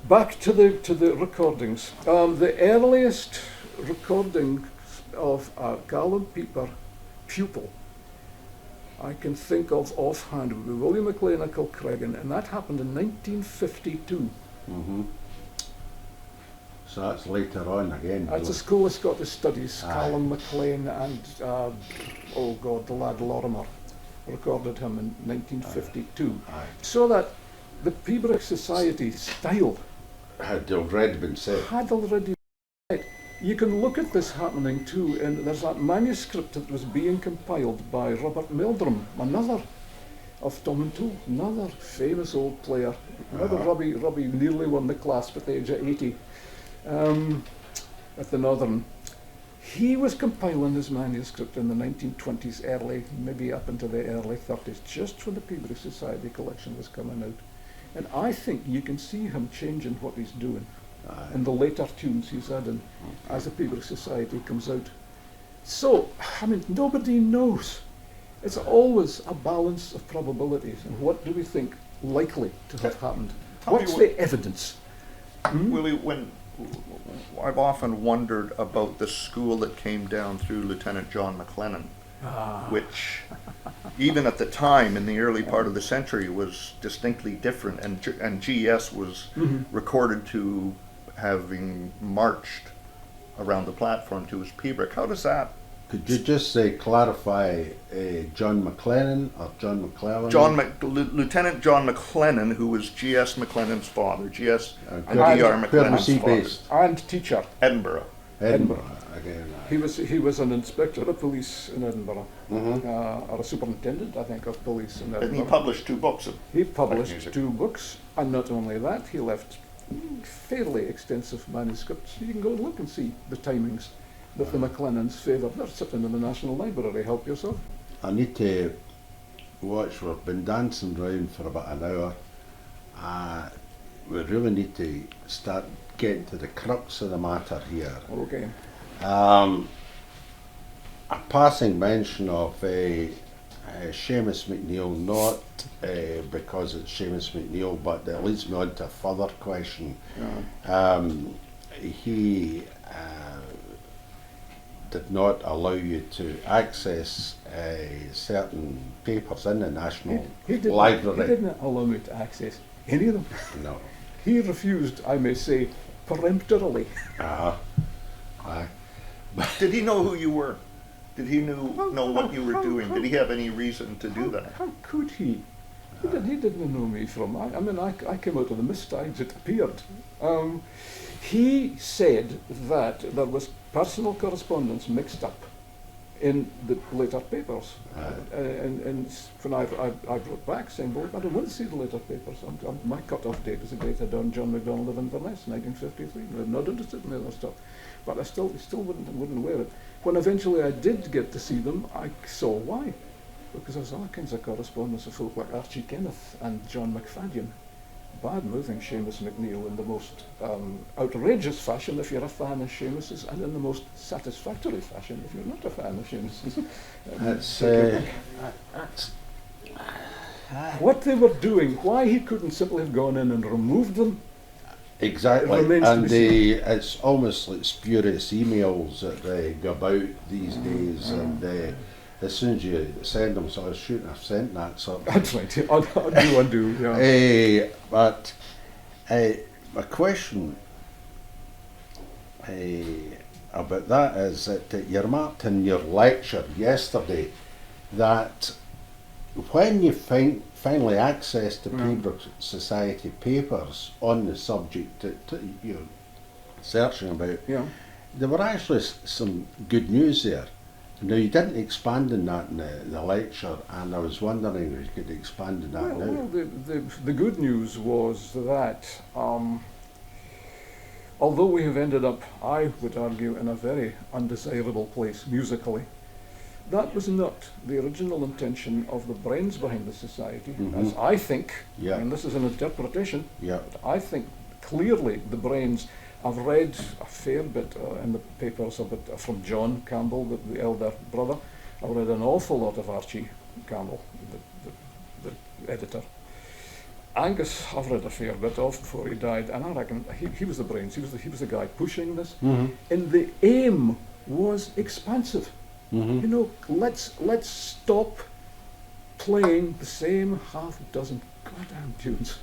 back to the recordings. The earliest recording of a Callan Piper pupil I can think of offhand would be William MacLean of Kilcreggan, and that happened in 1952. So that's later on again. That's a School of Scottish Studies, Callan MacLean and, the lad Lorimer recorded him in 1952. So that the Peabrick Society style had already been set. You can look at this happening too, and there's that manuscript that was being compiled by Robert Meldrum, another of Tom and Toole, another famous old player. Remember Robbie nearly won the clasp at the age of 80 at the Northern. He was compiling his manuscript in the 1920s, maybe up into the early 30s, just when the Peabrick Society collection was coming out. And I think you can see him changing what he's doing in the later tunes he's adding as the Peabrick Society comes out. So, I mean, nobody knows. It's always a balance of probabilities. And what do we think likely to have happened? What's the evidence? Willie, I've often wondered about the school that came down through Lieutenant John McLennan, which even at the time in the early part of the century was distinctly different, and GS was recorded to having marched around the platform to his Peabrick. How does that? Could you just clarify John McLennan or John McClellan? Lieutenant John McLennan, who was G.S. McLennan's father, G.S. and D.R. McLennan's father. And teacher. Edinburgh. Again. He was an inspector of police in Edinburgh, or a superintendent, I think, of police in Edinburgh. And he published 2 books. He published 2 books, and not only that, he left fairly extensive manuscripts. You can go and look and see the timings that the McLennans favoured. They're sitting in the National Library. Help yourself. I need to watch. We've been dancing round for about an hour. We really need to start getting to the crux of the matter here. Okay. a passing mention of Seamus McNeill, not because it's Seamus McNeill, but that leads me on to a further question. He did not allow you to access certain papers in the National Library. He didn't allow me to access any of them. No. He refused, I may say, peremptorily. Aye. Did he know who you were? Did he know what you were doing? Did he have any reason to do that? How could he? He didn't know me from. I came out of the mist as it appeared. He said that there was personal correspondence mixed up in the later papers. And when I wrote back saying, well, I don't want to see the later papers. My cut-off date is the date I done John MacDonald of Inverness, 1953. I'm not interested in the other stuff. But I still wouldn't wear it. When eventually I did get to see them, I saw why. Because there was all kinds of correspondence of folk like Archie Kenneth and John McFadden, bad-mouthing Seamus McNeill in the most outrageous fashion if you're a fan of Seamus's, and in the most satisfactory fashion if you're not a fan of Seamus's. What they were doing, why he couldn't simply have gone in and removed them. Exactly, and it's almost like spurious emails that go about these days, and as soon as you send them, so I was shooting, I've sent that sort of. That's right, undo, yeah. But my question about that is that you remarked in your lecture yesterday that when you finally accessed the Pembroke Society papers on the subject that you're searching about, there were actually some good news there. Now, you didn't expand on that in the lecture, and I was wondering if you could expand on that now. Well, the good news was that although we have ended up, I would argue, in a very undesirable place musically, that was not the original intention of the brains behind the society, as I think, and this is an interpretation, but I think clearly the brains. I've read a fair bit in the papers from John Campbell, the elder brother. I've read an awful lot of Archie Campbell, the editor. Angus I've read a fair bit of before he died, and I reckon he was the brains, he was the guy pushing this. And the aim was expansive. You know, let's stop playing the same half dozen goddamn tunes.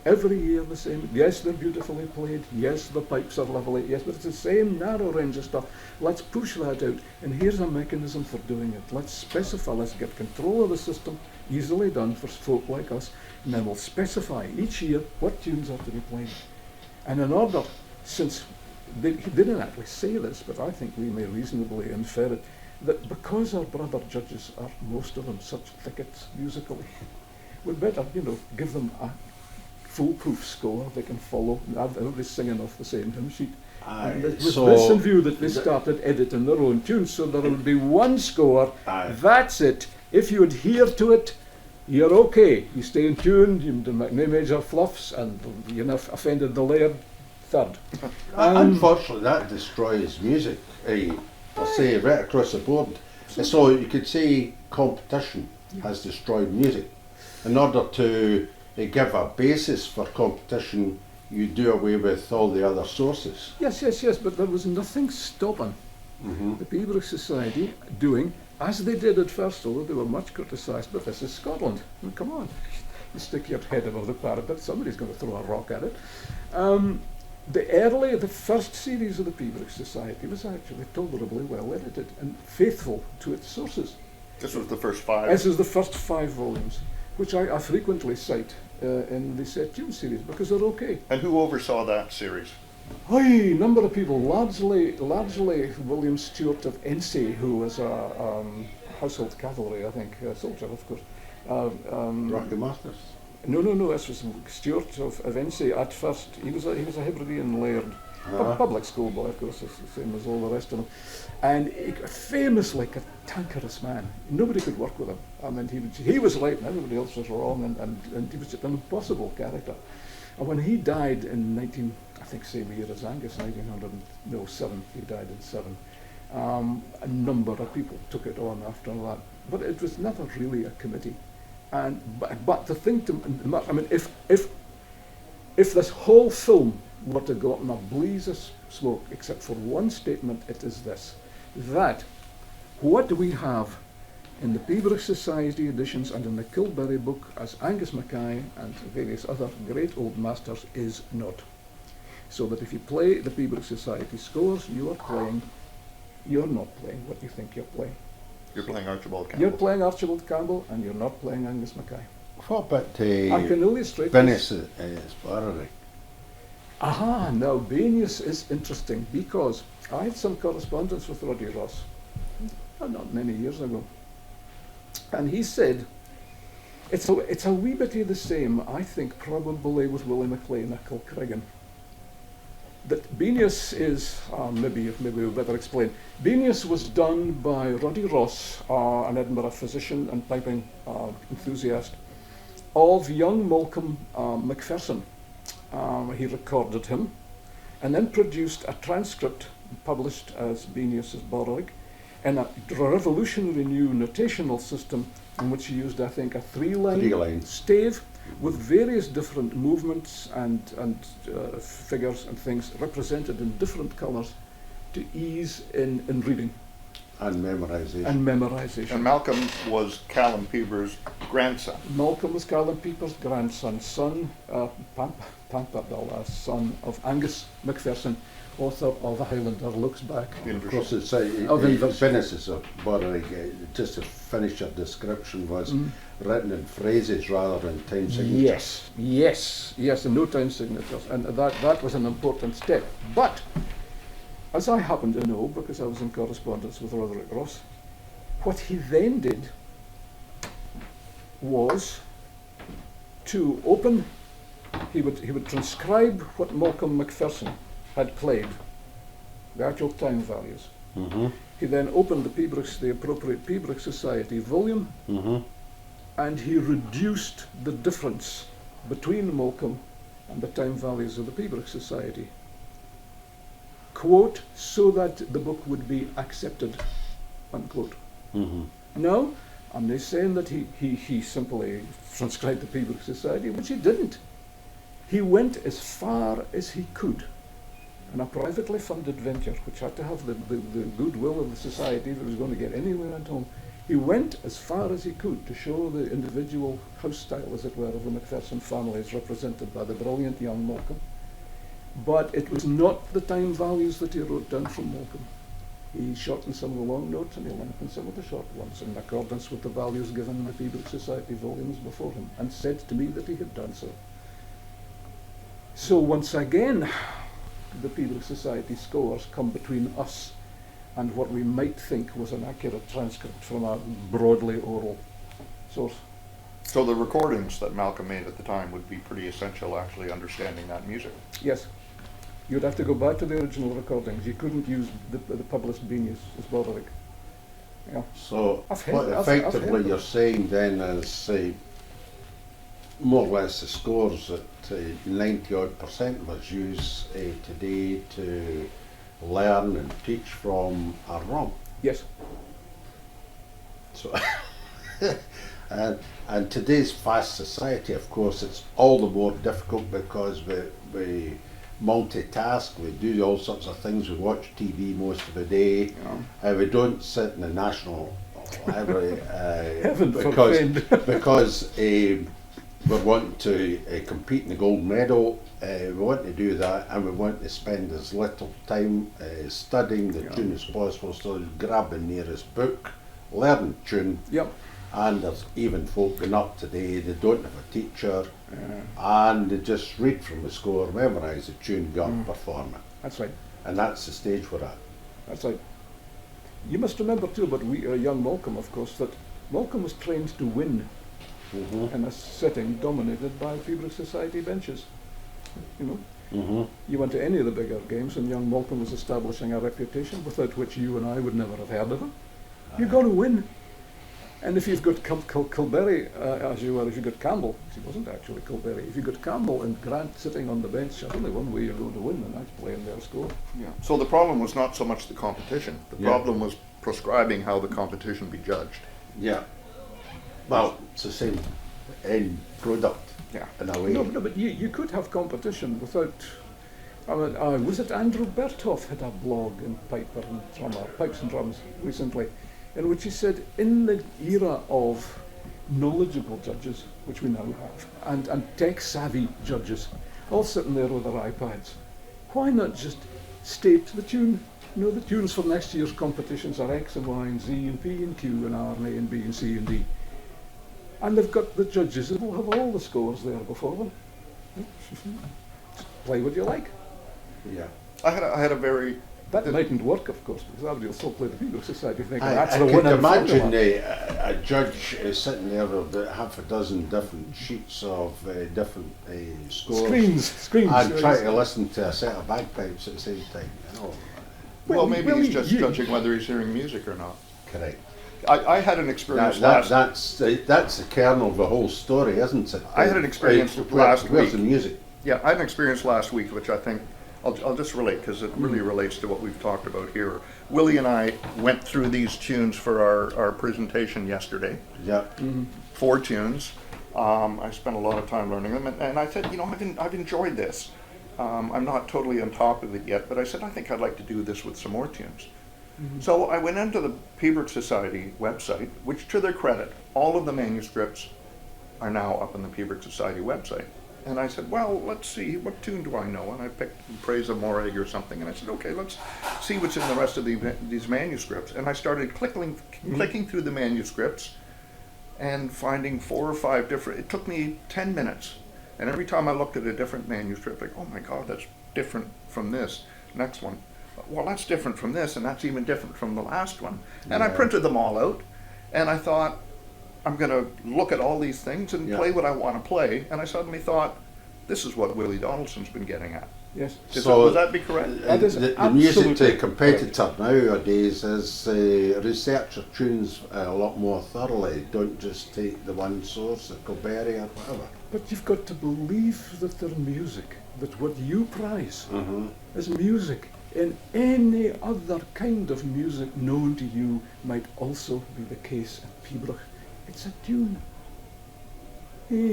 Every year the same. Yes, they're beautifully played. Yes, the pipes are lovely. Yes, but it's the same narrow range of stuff. Let's push that out, and here's a mechanism for doing it. Let's specify, let's get control of the system, easily done for folk like us, and then we'll specify each year what tunes are to be played. And in order, since he didn't actually say this, but I think we may reasonably infer it, that because our brother judges are, most of them, such thickets musically, we'd better, give them a foolproof score they can follow. Everybody's singing off the same hymn sheet. And with this in view that they started editing their own tunes, so there would be one score. That's it. If you adhere to it, you're okay. You stay in tune. You don't make no major fluffs, and you're not offended the laird. Third. Unfortunately, that destroys music. I'll say right across the board. So you could say competition has destroyed music. In order to give a basis for competition, you do away with all the other sources. Yes, but there was nothing stopping the Pembroke Society doing as they did at first, although they were much criticised, but this is Scotland. I mean, come on, you stick your head above the parapet, somebody's going to throw a rock at it. The first series of the Pembroke Society was actually tolerably well edited and faithful to its sources. This was the first 5? This is the first 5 volumes, which I frequently cite in the Set Tune series, because they're okay. And who oversaw that series? A number of people, largely William Stewart of Ensay, who was a household cavalry, I think, soldier, of course. Rocky Masters? No, this was Stewart of Ensay at first. He was a Hebridean laird, public school boy, of course, same as all the rest of them. And famously cantankerous man. Nobody could work with him. I mean, he was right and everybody else was wrong, and he was an impossible character. And when he died in same year as Angus, 1907, he died in 7. A number of people took it on after that, but it was never really a committee. And but the thing to, I mean, if this whole film were to go up in a blaze of smoke, except for one statement, it is this: that what we have in the Pipers'Persuasion Society editions and in the Kilberry book as Angus Mackay and various other great old masters is not. So that if you play the Pipers'Persuasion Society scores, you're not playing what you think you're playing. You're playing Archibald Campbell. You're playing Archibald Campbell and you're not playing Angus Mackay. What about I can illustrate Bennis Barry? Aha, now Banius is interesting because I had some correspondence with Roddy Ross, not many years ago, and he said, it's a wee bit the same, I think, probably with Willie MacLean at Kilcreggan. That Banius is, maybe we better explain, Banius was done by Roddy Ross, an Edinburgh physician and piping enthusiast, of young Malcolm Macpherson. He recorded him and then produced a transcript published as Banius's Borwick in a revolutionary new notational system in which he used, I think, a three-line stave with various different movements and figures and things represented in different colours to ease in reading. And memorisation. And Malcolm was Callum Peeber's grandson. Malcolm was Callum Peeber's grandson, son of Angus Macpherson, author of The Highlander Looks Back. Of course, it's Bennis Barry, just to finish your description, was written in phrases rather than time signatures. Yes, and no time signatures, and that was an important step. But as I happen to know, because I was in correspondence with Roderick Ross, what he then did was to open, he would transcribe what Malcolm Macpherson had played, the actual time values. Mm-hmm. He then opened the appropriate Pipers'Persuasion Society volume, and he reduced the difference between Malcolm and the time values of the Pipers'Persuasion Society, quote, so that the book would be accepted, unquote. No, I'm not saying that he simply transcribed the Pipers'Persuasion Society, which he didn't. He went as far as he could in a privately funded venture, which had to have the goodwill of the society if it was going to get anywhere at all. He went as far as he could to show the individual house style, as it were, of the Macpherson family as represented by the brilliant young Malcolm. But it was not the time values that he wrote down from Malcolm. He shortened some of the long notes and he lengthened some of the short ones in accordance with the values given in the Pipers'Persuasion Society volumes before him, and said to me that he had done so. So once again, the Pipers'Persuasion Society scores come between us and what we might think was an accurate transcript from a broadly oral source. So the recordings that Malcolm made at the time would be pretty essential, actually understanding that music. Yes. You'd have to go back to the original recordings. You couldn't use the published Banius as Borwick. Yeah. So what effectively you're saying then is more or less the scores that 90% was used today to learn and teach from are wrong. Yes. So and today's fast society, of course, it's all the more difficult because we multitask, we do all sorts of things, we watch TV most of the day, we don't sit in the National Library because we're wanting to compete in the gold medal, we want to do that, and we want to spend as little time studying the tune as possible, so grab the nearest book, learn tune. Yep. And there's even folk going up today, they don't have a teacher, and they just read from the score, memorise the tune, go and perform it. That's right. And that's the stage we're at. That's right. You must remember too, but young Malcolm, of course, that Malcolm was trained to win in a setting dominated by Pipers'Persuasion Society benches. You know, you went to any of the bigger games, and young Malcolm was establishing a reputation without which you and I would never have heard of him. You got to win. And if you've got Kilberry, as you were, if you've got Campbell, he wasn't actually Kilberry, if you've got Campbell and Grant sitting on the bench, there's only one way you're going to win, and that's playing their score. Yeah. So the problem was not so much the competition. The problem was prescribing how the competition be judged. Yeah. Well, it's the same end product. Yeah. In a way. No, but you could have competition without. I mean, was it Andrew Berthoff had a blog in Pipes and Drums recently, in which he said, in the era of knowledgeable judges, which we now have, and tech-savvy judges, all sitting there with their iPads, why not just state the tune? You know, the tunes for next year's competitions are X and Y and Z and P and Q and R and A and B and C and D. And they've got the judges that will have all the scores there before them. Just play what you like. Yeah. I had a very... That mightn't work, of course, because everybody will still play the People Society thinking I that's the could winner. imagine a judge sitting there with half a dozen different sheets of different scores. Screens. And trying to listen to a set of bagpipes at the same time. You know. Well, maybe he's just judging whether he's hearing music or not. Correct. I had an experience That's the kernel of the whole story, isn't it? I had an experience last week. Where's the music? Yeah, I had an experience last week, which I think I'll just relate because it really relates to what we've talked about here. Willie and I went through these tunes for our presentation yesterday. Yeah. 4 tunes. I spent a lot of time learning them, and I said, you know, I've enjoyed this. I'm not totally on top of it yet, but I said I think I'd like to do this with some more tunes. So I went into the Pipers'Persuasion Society website, which, to their credit, all of the manuscripts are now up on the Pipers'Persuasion Society website. And I said, well, let's see, what tune do I know? And I picked Praise of Morag or something, and I said, okay, let's see what's in the rest of these manuscripts. And I started clicking through the manuscripts and finding 4 or 5 different, it took me 10 minutes. And every time I looked at a different manuscript, like, oh my God, that's different from this. Next one, well, that's different from this, and that's even different from the last one. And I printed them all out, and I thought, I'm going to look at all these things and play what I want to play. And I suddenly thought, this is what Willie Donaldson's been getting at. Yes. Would that be correct? That is the music to absolutely competitor nowadays is research your tunes a lot more thoroughly. Don't just take the one source, the Kilberry or whatever. But you've got to believe that they're music, that what you prize is music. And any other kind of music known to you might also be the case at Pibroch. It's a tune. And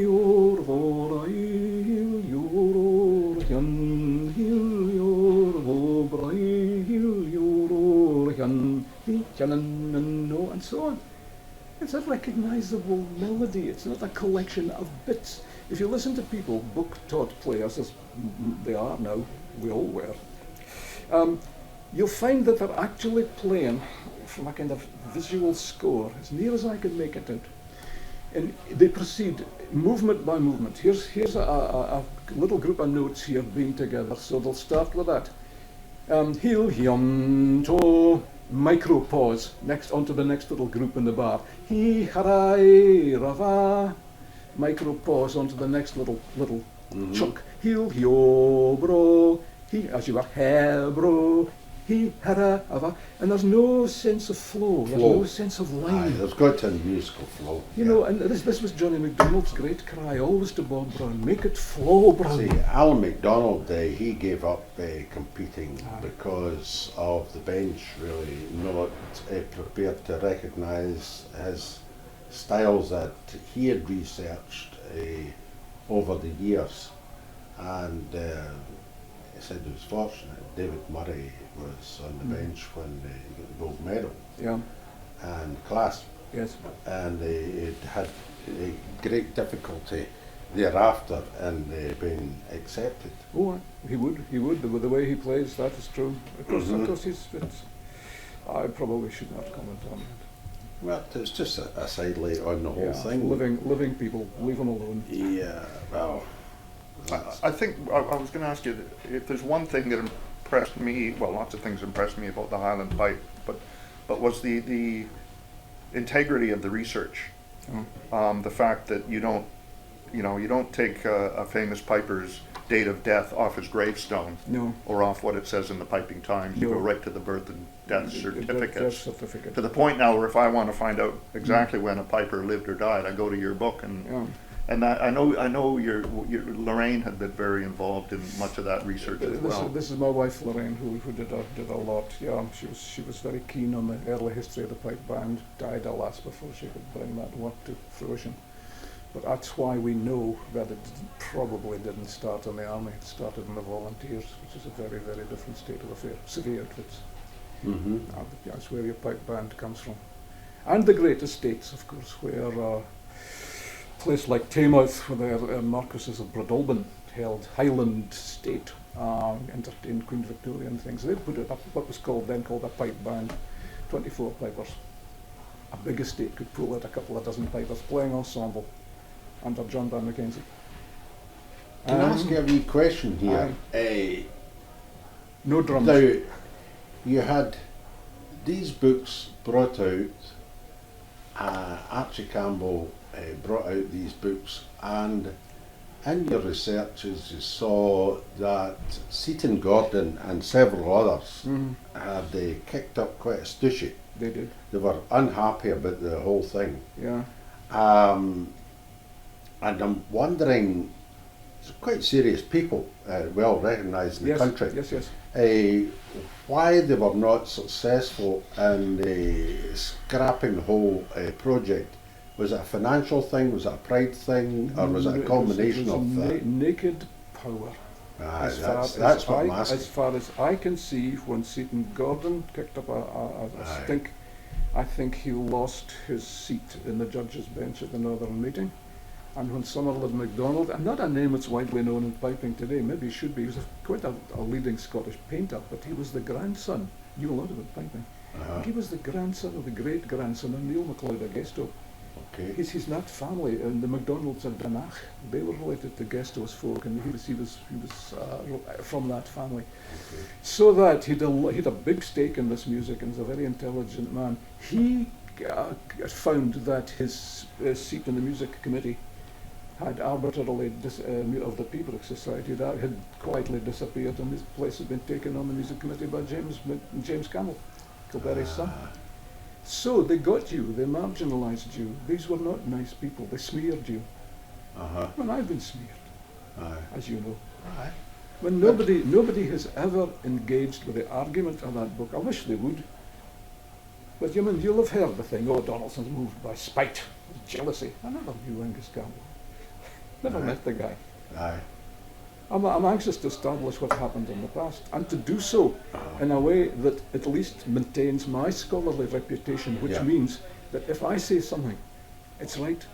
so on. It's a recognizable melody. It's not a collection of bits. If you listen to people, book-taught players, as they are now, we all were, you'll find that they're actually playing from a kind of visual score, as near as I can make it out. And they proceed movement by movement. Here's a little group of notes here being together, so they'll start with that. Hil, hion, to, micro pause, next onto the next little group in the bar. Hi, harai, rava, micro pause onto the next little chunk. Hil, hio, bro, he, as you were, he, bro, he, hara, ava, and there's no sense of flow, there's no sense of line. Aye, there's got to be musical flow. You know, and this was Johnny MacDonald's great cry, always to Bob Brown, make it flow, Brown. See, Alan MacDonald, he gave up competing because of the bench really not prepared to recognise his styles that he had researched over the years. And he said he was fortunate. David Murray was on the bench when he got the gold medal. Yeah. And clasp. Yes. And it had a great difficulty thereafter in being accepted. Oh, he would. The way he plays, that is true. Of course, I probably should not comment on that. Well, it's just a sidelight on the whole thing. Living people, leave them alone. Yeah, well. I think I was going to ask you if there's one thing that impressed me. Well, lots of things impressed me about the Highland pipe, but was the integrity of the research. The fact that you don't you know, you don't take a famous piper's date of death off his gravestone No. or off what it says in the Piping Times. You No. go right to the birth and death Death certificates. certificate. To the point now where if I want to find out exactly when a piper lived or died, I go to your book, and Yeah. and I know your Lorraine had been very involved in much of that research as well. This is my wife Lorraine, who did a lot. Yeah, she was very keen on the early history of the pipe band. Died alas before she could bring that work to fruition. But that's why we know that it probably didn't start in the army. It started in the volunteers, which is a very, very different state of affairs. Civvy outfits. Mm-hmm. That's where your pipe band comes from. And the great estates, of course, where a place like Taymouth, where the Marquesses of Bradolbin held Highland state, entertained Queen Victoria and things. They put it up what was called a pipe band, 24 pipers. A big estate could pull out a couple of dozen pipers playing ensemble under John Van Mackenzie. Can I ask you a wee question here? No drums. Now, you had these books brought out, Archie Campbell brought out these books, and in your researches you saw that Seaton Gordon and several others had kicked up quite a stushy. They did. They were unhappy about the whole thing. Yeah. And I'm wondering, it's quite serious people, well recognised in Yes, the country, yes. why they were not successful in scrapping the whole project. Was it a financial thing, was it a pride thing, or was it a combination of that? Naked power. That's what I'm asking. As far as I can see, when Seaton Gordon kicked up a stink, I think he lost his seat in the judges' bench at the Northern Meeting. And when Somerled MacDonald, and not a name that's widely known in piping today, maybe he should be, he was quite a leading Scottish painter, but he was the grandson, knew a lot about piping. He was the grandson of the great-grandson of Neil MacLeod of Gesto. Okay. He's not family, and the MacDonalds of Danach, they were related to Gesto's folk, and he was from that family. Okay. So that he had a big stake in this music, and was a very intelligent man. He found that his seat in the music committee had arbitrarily, of the Pipers'Persuasion Society, that had quietly disappeared, and his place had been taken on the music committee by James Campbell, Kilberry's son. So they got you, they marginalised you. These were not nice people, they smeared you. Well, I've been smeared, as you know. When nobody has ever engaged with the argument of that book. I wish they would. But you'll have heard the thing, Donaldson's moved by spite, jealousy. I never knew Angus Campbell. Never met the guy. I'm anxious to establish what happened in the past, and to do so in a way that at least maintains my scholarly reputation, which means that if I say something, it's right.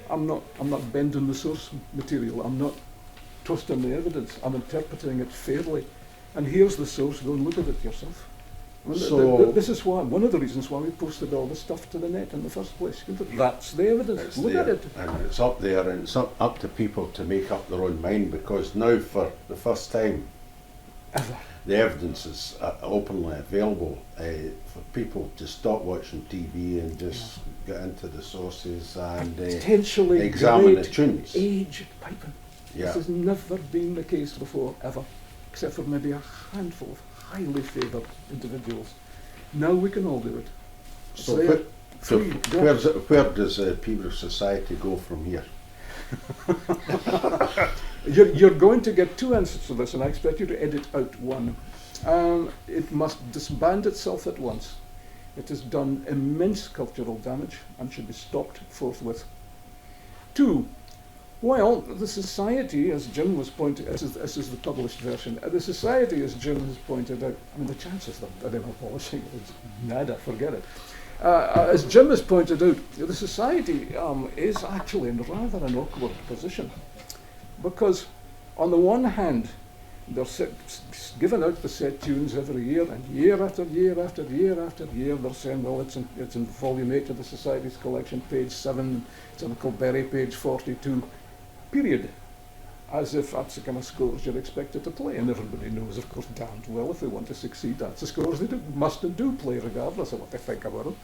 I'm not bending the source material. I'm not twisting the evidence. I'm interpreting it fairly. And here's the source. Go and look at it yourself. So this is why one of the reasons why we posted all this stuff to the net in the first place. That's the evidence. Look at it. And it's up there, and it's up to people to make up their own mind, because now for the first time Ever. the evidence is openly available for people to stop watching TV and just get into the sources and potentially examine the tunes. Aged piping. This has never been the case before, ever, except for maybe a handful of highly favoured individuals. Now we can all do it. So where does the Pipers'Persuasion Society go from here? You're going to get two answers to this, and I expect you to edit out one. It must disband itself at once. It has done immense cultural damage and should be stopped forthwith. Two, well, the society, as Jim was pointing, this is the published version, the society, as Jim has pointed out, I mean, the chances of them abolishing it is nada, forget it. As Jim has pointed out, the society is actually in rather an awkward position, because on the one hand, they're giving out the set tunes every year, and year after year after year after year, they're saying, well, it's in volume 8 of the Society's collection, page 7, it's on Kilberry, page 42, period. As if that's the kind of scores you're expected to play. And everybody knows, of course, damned well, if they want to succeed, that's the scores they must and do play, regardless of what they think about them.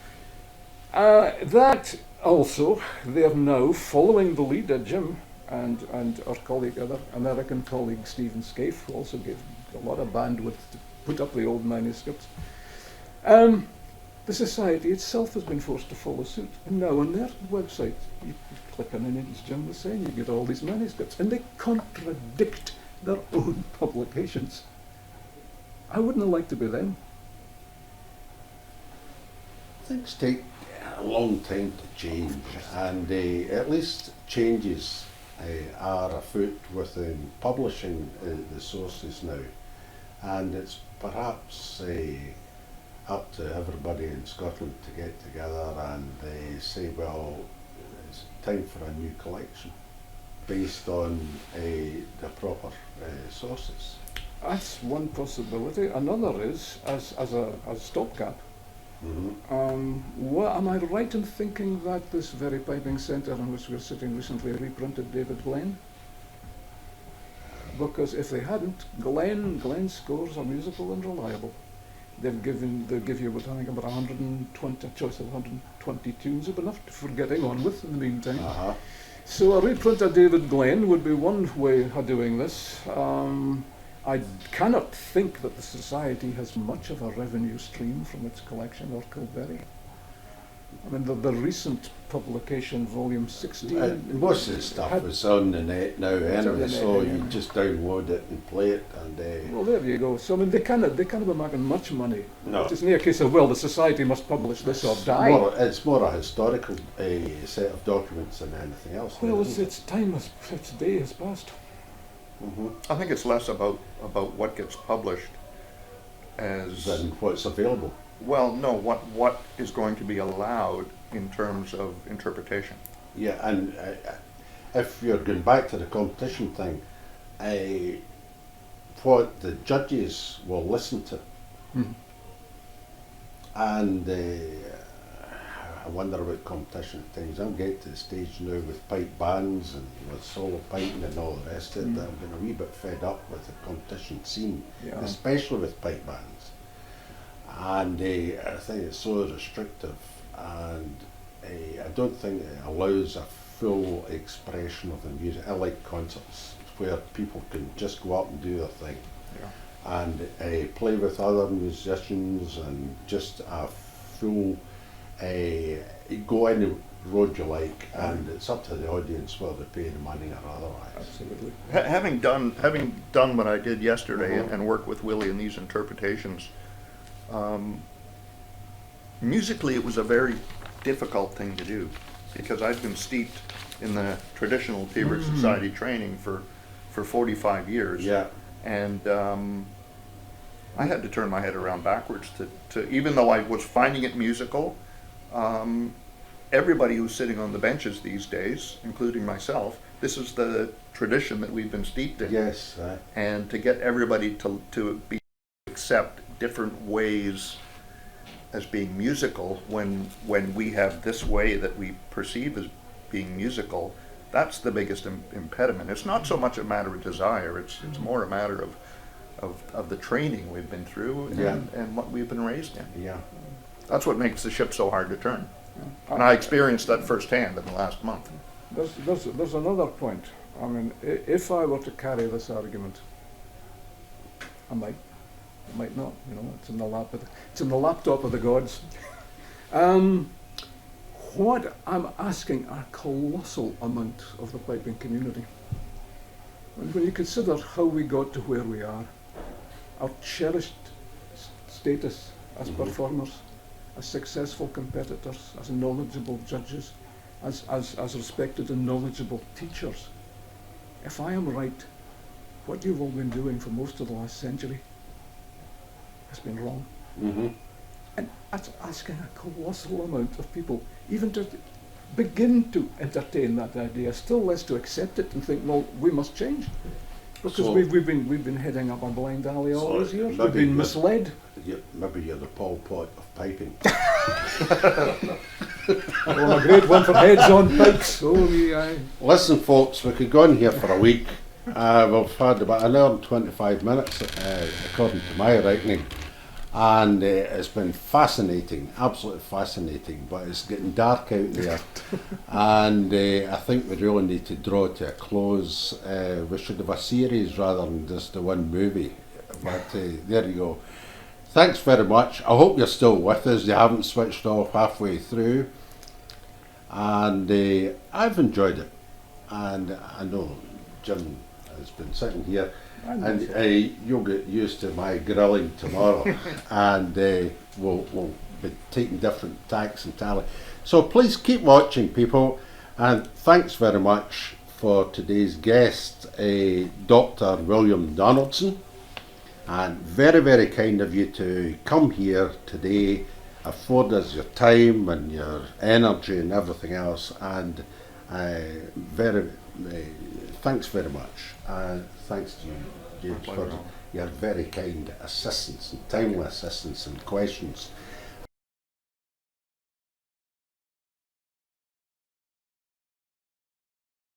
That also, they are now following the lead of Jim and our colleague, other American colleague Stephen Scaife, who also gave a lot of bandwidth to put up the old manuscripts. The society itself has been forced to follow suit. And now on their website, you click on it, as Jim was saying, you get all these manuscripts, and they contradict their own publications. I wouldn't have liked to be them. Things take a long time to change, and at least changes are afoot within publishing the sources now, and it's perhaps up to everybody in Scotland to get together and say, well, it's time for a new collection based on the proper sources. That's one possibility. Another is, as a stopgap, am I right in thinking that this very piping centre in which we're sitting recently reprinted David Glenn? Because if they hadn't, Glenn's scores are musical and reliable. They'll give you, I think, about 120, a choice of 120 tunes, but enough for getting on with in the meantime. So a reprint of David Glenn would be one way of doing this. I cannot think that the Society has much of a revenue stream from its collection or Kilberry. I mean, the recent publication, volume 16... most of the stuff is on the net now anyway, so you just download it and play it. And well, there you go. So, I mean, they cannot be making much money. No. It's near a case of, well, the Society must publish this or die. It's more a historical set of documents than anything else. Well, its day has passed. I think it's less about what gets published as than what's available. Well, no, what is going to be allowed in terms of interpretation. Yeah, and if you're going back to the competition thing, what the judges will listen to, and I wonder about competition at times. I'm getting to the stage now with pipe bands and with solo piping and all the rest of it that I'm getting a wee bit fed up with the competition scene, especially with pipe bands. And I think it's so restrictive, and I don't think it allows a full expression of the music. I like concerts where people can just go up and do their thing, and play with other musicians, and just a full go any road you like, and it's up to the audience whether they pay the money or otherwise. Absolutely. Having done what I did yesterday and work with Willie in these interpretations, musically it was a very difficult thing to do, because I've been steeped in the traditional Pipers'Persuasion Society training for 45 years. Yeah. And I had to turn my head around backwards to even though I was finding it musical, everybody who's sitting on the benches these days, including myself, this is the tradition that we've been steeped in. Yes. And to get everybody to accept different ways as being musical when we have this way that we perceive as being musical, that's the biggest impediment. It's not so much a matter of desire, it's more a matter of the training we've been through and what we've been raised in. Yeah. That's what makes the ship so hard to turn. And I experienced that firsthand in the last month. There's another point. I mean, if I were to carry this argument, I might not. You know, it's in the laptop of the gods. What I'm asking a colossal amount of the piping community. When you consider how we got to where we are, our cherished status as performers, as successful competitors, as knowledgeable judges, as respected and knowledgeable teachers. If I am right, what you've all been doing for most of the last century has been wrong. And that's asking a colossal amount of people, even to begin to entertain that idea, still less to accept it and think, well, we must change. Because So- we've been heading up a blind alley all these years. We've maybe been misled. Maybe you're the Pol Pot of piping. Well, a great one for heads on pipes. Oh, yeah. Listen, folks, we could go on here for a week. We've had about an hour and 25 minutes, according to my reckoning. And it's been fascinating, absolutely fascinating, but it's getting dark out there. And I think we really need to draw to a close. We should have a series rather than just the one movie. But there you go. Thanks very much. I hope you're still with us. You haven't switched off halfway through. And I've enjoyed it. And I know Jim has been sitting here. And you'll get used to my grilling tomorrow, and we'll be taking different tacks and tally. So please keep watching, people, and thanks very much for today's guest, Dr. William Donaldson, and very, very kind of you to come here today, afford us your time and your energy and everything else, and thanks very much. Thanks to you, James, for your very kind assistance and timely assistance and questions.